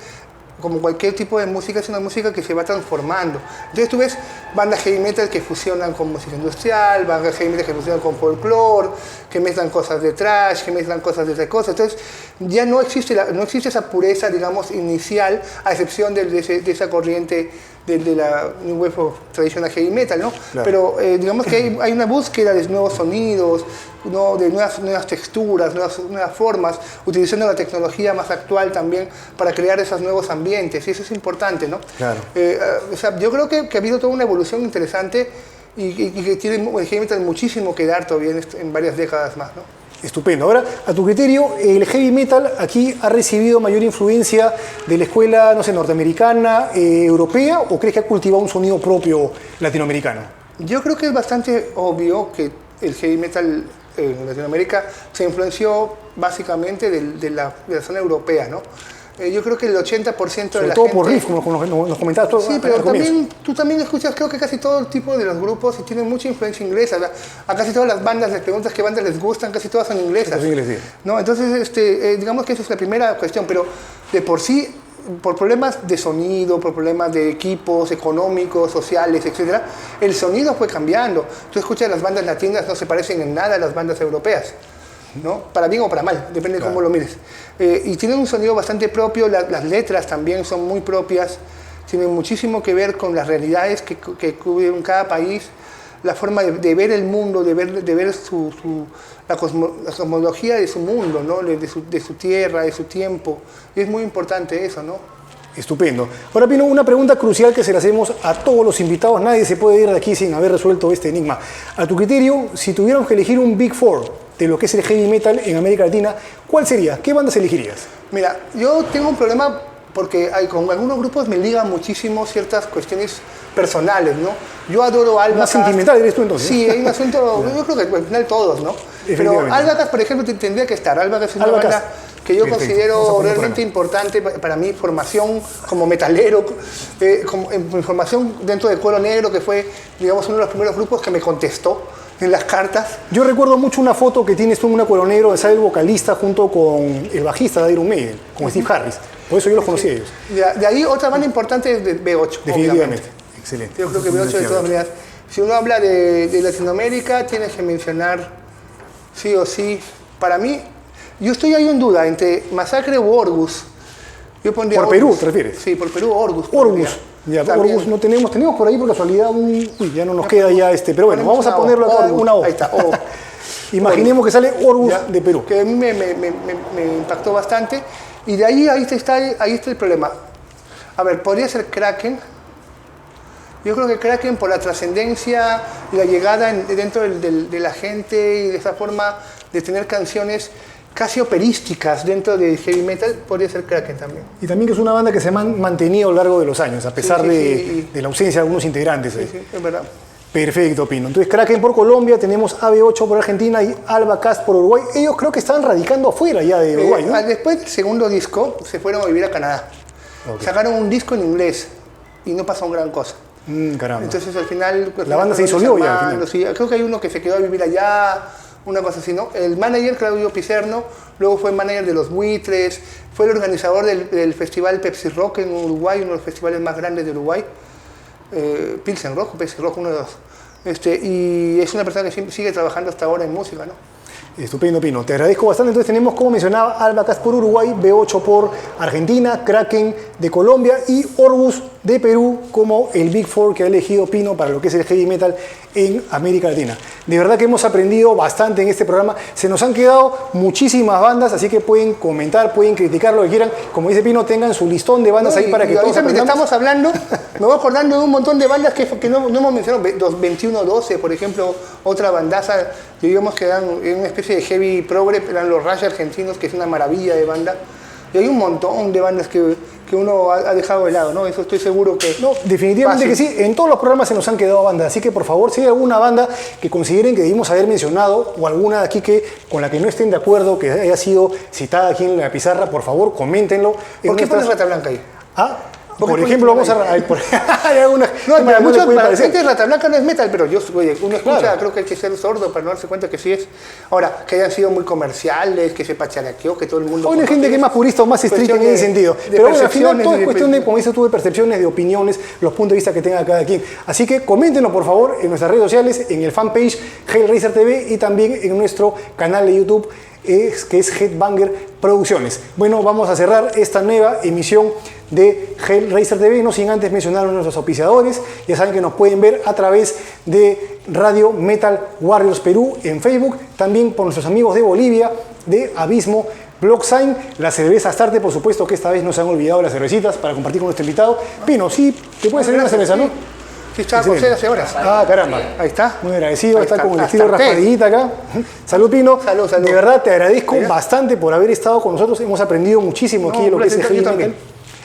como cualquier tipo de música, es una música que se va transformando. Entonces tú ves bandas heavy metal que fusionan con música industrial, bandas heavy metal que fusionan con folclore, que mezclan cosas de thrash, que mezclan cosas de otra cosa. Entonces ya no existe esa pureza, digamos, inicial, a excepción de esa corriente de la New Wave of Traditional Heavy Metal, ¿no? Claro. Pero digamos que hay una búsqueda de nuevos sonidos, ¿no? De nuevas texturas, nuevas formas, utilizando la tecnología más actual también para crear esos nuevos ambientes, y eso es importante, ¿no? Claro. O sea, yo creo que ha habido toda una evolución interesante y que tiene el heavy metal muchísimo que dar todavía en varias décadas más, ¿no? Estupendo. Ahora, a tu criterio, ¿el heavy metal aquí ha recibido mayor influencia de la escuela, no sé, norteamericana, europea, o crees que ha cultivado un sonido propio latinoamericano? Yo creo que es bastante obvio que el heavy metal en Latinoamérica se influenció básicamente de la zona europea, ¿no? Yo creo que el 80% de la gente... Sobre todo por riff, como nos comentabas todo. Sí, pero tú también escuchas, creo que casi todo el tipo de los grupos y tienen mucha influencia inglesa. A casi todas las bandas les preguntas qué bandas les gustan, casi todas son inglesas. ¿No? Entonces, digamos que esa es la primera cuestión, pero de por sí, por problemas de sonido, por problemas de equipos económicos, sociales, etc., el sonido fue cambiando. Tú escuchas las bandas latinas, no se parecen en nada a las bandas europeas, ¿no? Para bien o para mal, depende de cómo lo mires. Y tienen un sonido bastante propio, las letras también son muy propias, tienen muchísimo que ver con las realidades que cubren cada país, la forma de ver el mundo, de ver la cosmología de su mundo, ¿no? de su tierra, de su tiempo, y es muy importante eso, ¿no? Estupendo. Ahora, Pino, una pregunta crucial que se la hacemos a todos los invitados. Nadie se puede ir de aquí sin haber resuelto este enigma. A tu criterio, si tuviéramos que elegir un Big Four de lo que es el heavy metal en América Latina, ¿cuál sería? ¿Qué bandas elegirías? Mira, yo tengo un problema porque con algunos grupos me ligan muchísimo ciertas cuestiones personales, ¿no? Yo adoro Alba Más Cast. sentimental eres tú entonces. Sí, hay un asunto, yo creo que al final todos, ¿no? Pero Alba Cast, por ejemplo, tendría que estar. Alba Cast es una banda que yo considero realmente importante para mi formación como metalero, mi formación dentro de Cuero Negro, que fue, digamos, uno de los primeros grupos que me contestó en las cartas. Yo recuerdo mucho una foto que tienes tú en una Cuero Negro, donde sale el vocalista junto con el bajista de Iron Maiden, con Steve Harris. Por eso yo los conocí a ellos. De ahí otra banda importante es de B8. Definitivamente. Obviamente. Excelente. Yo creo que B8 de todas maneras. Si uno habla de Latinoamérica, tienes que mencionar sí o sí. Para mí, yo estoy ahí en duda entre Masacre u Orgus. Yo pondría ¿Por Orgus. Perú te refieres? Sí, por Perú, Orgus. Orgus. Ya, Orgus no tenemos por ahí por casualidad uy, ya no nos queda ya pero bueno, vamos a ponerlo acá, una O. Ahí está, O. Imaginemos que sale Orgus de Perú. Que a mí me impactó bastante. Y de ahí está el problema. A ver, podría ser Kraken. Yo creo que Kraken, por la trascendencia y la llegada dentro de la gente y de esa forma de tener canciones casi operísticas dentro de heavy metal, podría ser Kraken también. Y también que es una banda que se ha mantenido a lo largo de los años, a pesar de la ausencia de algunos integrantes. Sí, es verdad. Perfecto, Pino. Entonces, Kraken por Colombia, tenemos AB8 por Argentina y Alba Cast por Uruguay. Ellos creo que están radicando afuera ya de Uruguay, ¿no? Después del segundo disco, se fueron a vivir a Canadá. Okay. Sacaron un disco en inglés y no pasó gran cosa. Caramba. Entonces, al final... La banda se disolvió ya, al final. Sí, creo que hay uno que se quedó a vivir allá, una cosa así, ¿no? El manager, Claudio Picerno, luego fue manager de Los Buitres, fue el organizador del festival Pepsi Rock en Uruguay, uno de los festivales más grandes de Uruguay. Pilsen Rock o Pepsi Rock, uno de los... y es una persona que sigue trabajando hasta ahora en música, ¿no? Estupendo, Pino. Te agradezco bastante. Entonces tenemos, como mencionaba, Alba Cast por Uruguay, B8 por Argentina, Kraken de Colombia y Orgus de Perú como el Big Four que ha elegido Pino para lo que es el heavy metal en América Latina. De verdad que hemos aprendido bastante en este programa. Se nos han quedado muchísimas bandas, así que pueden comentar, pueden criticar lo que quieran. Como dice Pino, tengan su listón de bandas ahí para que todos aprendamos. aprendamos. Estamos hablando, me voy acordando de un montón de bandas que no hemos mencionado. 2112, por ejemplo, otra bandaza, digamos que eran una especie de heavy progre, eran los Rush argentinos, que es una maravilla de banda. Y hay un montón de bandas que uno ha dejado de lado, ¿no? Eso estoy seguro que... No, definitivamente fácil. Que sí. En todos los programas se nos han quedado bandas. Así que, por favor, si hay alguna banda que consideren que debimos haber mencionado o alguna de aquí con la que no estén de acuerdo, que haya sido citada aquí en la pizarra, por favor, coméntenlo. ¿Por qué pones Rata Blanca ahí? Por ejemplo, vamos a... hay algunas... para la gente Rata Blanca no es metal, pero uno escucha, creo que hay que ser sordo para no darse cuenta que sí es. Ahora, que hayan sido muy comerciales, que se pacharaqueó, que todo el mundo... Hay gente que es más purista o más estricta en ese sentido. Pero bueno, al final todo es cuestión de, como dices tú, de percepciones, de opiniones, los puntos de vista que tenga cada quien. Así que coméntenos, por favor, en nuestras redes sociales, en el fanpage Hellraiser TV y también en nuestro canal de YouTube, que es Headbanger Producciones. Bueno, vamos a cerrar esta nueva emisión de Hellraiser TV, no sin antes mencionar a nuestros auspiciadores. Ya saben que nos pueden ver a través de Radio Metal Warriors Perú en Facebook, también por nuestros amigos de Bolivia, de Abismo Blocksign, la cerveza Astarte, por supuesto que esta vez no se han olvidado las cervecitas para compartir con nuestro invitado. Pino, sí, te puede servir una cerveza, ¿no? Sí, estaba con sed hace horas. Caramba. Ahí está. Muy agradecido, está con el estilo raspadillita acá. Salud, Pino. Salud. De verdad, te agradezco bastante por haber estado con nosotros. Hemos aprendido muchísimo aquí de lo que es el heavy metal.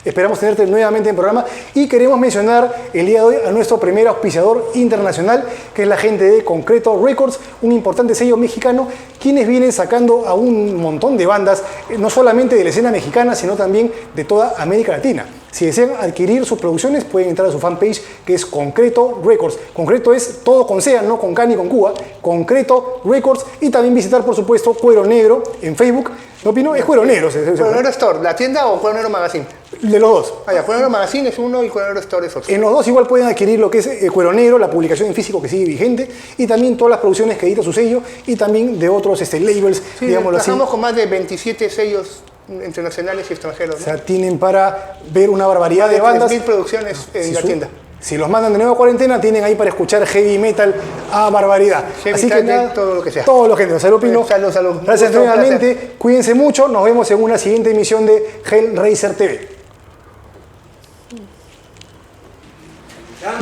Esperamos tenerte nuevamente en programa y queremos mencionar el día de hoy a nuestro primer auspiciador internacional, que es la gente de Concreto Records, un importante sello mexicano, quienes vienen sacando a un montón de bandas, no solamente de la escena mexicana, sino también de toda América Latina. Si desean adquirir sus producciones, pueden entrar a su fanpage, que es Concreto Records. Concreto es todo con C, no con K ni con Cuba. Concreto Records. Y también visitar, por supuesto, Cuero Negro en Facebook. ¿No, Pino? Es Cuero Negro. ¿Cuero Negro Store, la tienda o Cuero Negro Magazine? De los dos. Cuero Negro Magazine es uno y Cuero Negro Store es otro. En los dos igual pueden adquirir lo que es Cuero Negro, la publicación en físico que sigue vigente, y también todas las producciones que edita su sello, y también de otros labels, sí, digámoslo así. Trabajamos con más de 27 sellos internacionales y extranjeros, ¿no? O sea, tienen para ver una barbaridad de bandas. 3.000 producciones en la tienda. Si los mandan de nuevo a cuarentena, tienen ahí para escuchar heavy metal a barbaridad. Así que nada, todo lo que sea. Todo lo que sea. Salud, Pino. Salud. Gracias nuevamente. Cuídense mucho. Nos vemos en una siguiente emisión de Hellraiser TV.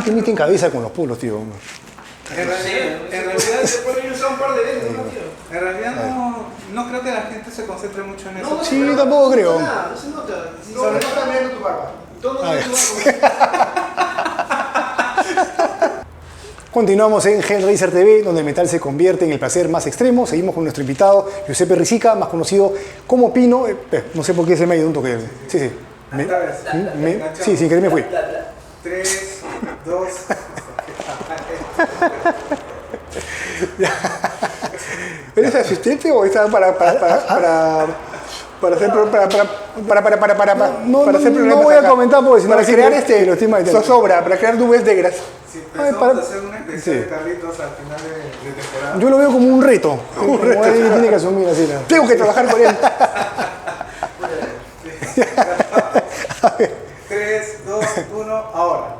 ¿Qué meten cabeza con los pulos, tío? En realidad se puede usar un par de veces, ¿no, tío? En realidad no creo que la gente se concentre mucho en eso. Sí, yo tampoco creo. No se nota. Sí, No, no está viendo tu barba. todo A ver. es Continuamos en Hellraiser TV, donde el metal se convierte en el placer más extremo. Seguimos con nuestro invitado, Giuseppe Risica, más conocido como Pino. No sé por qué se me ha ido un toque. Sí, sí. Esta vez. Sí, sin querer me fui. 3, 2. ¿Eres asistente o estás para hacer No voy a comentar porque si no para sí crear que lo estoy maletando. zozobra, para crear nubes negras. Sí, Ay, pensamos para- hacer una especie sí. de Carlitos al final de temporada. Yo lo veo como un reto. Como alguien tiene que asumir así. Tengo que trabajar con él. 3, 2, 1, ahora.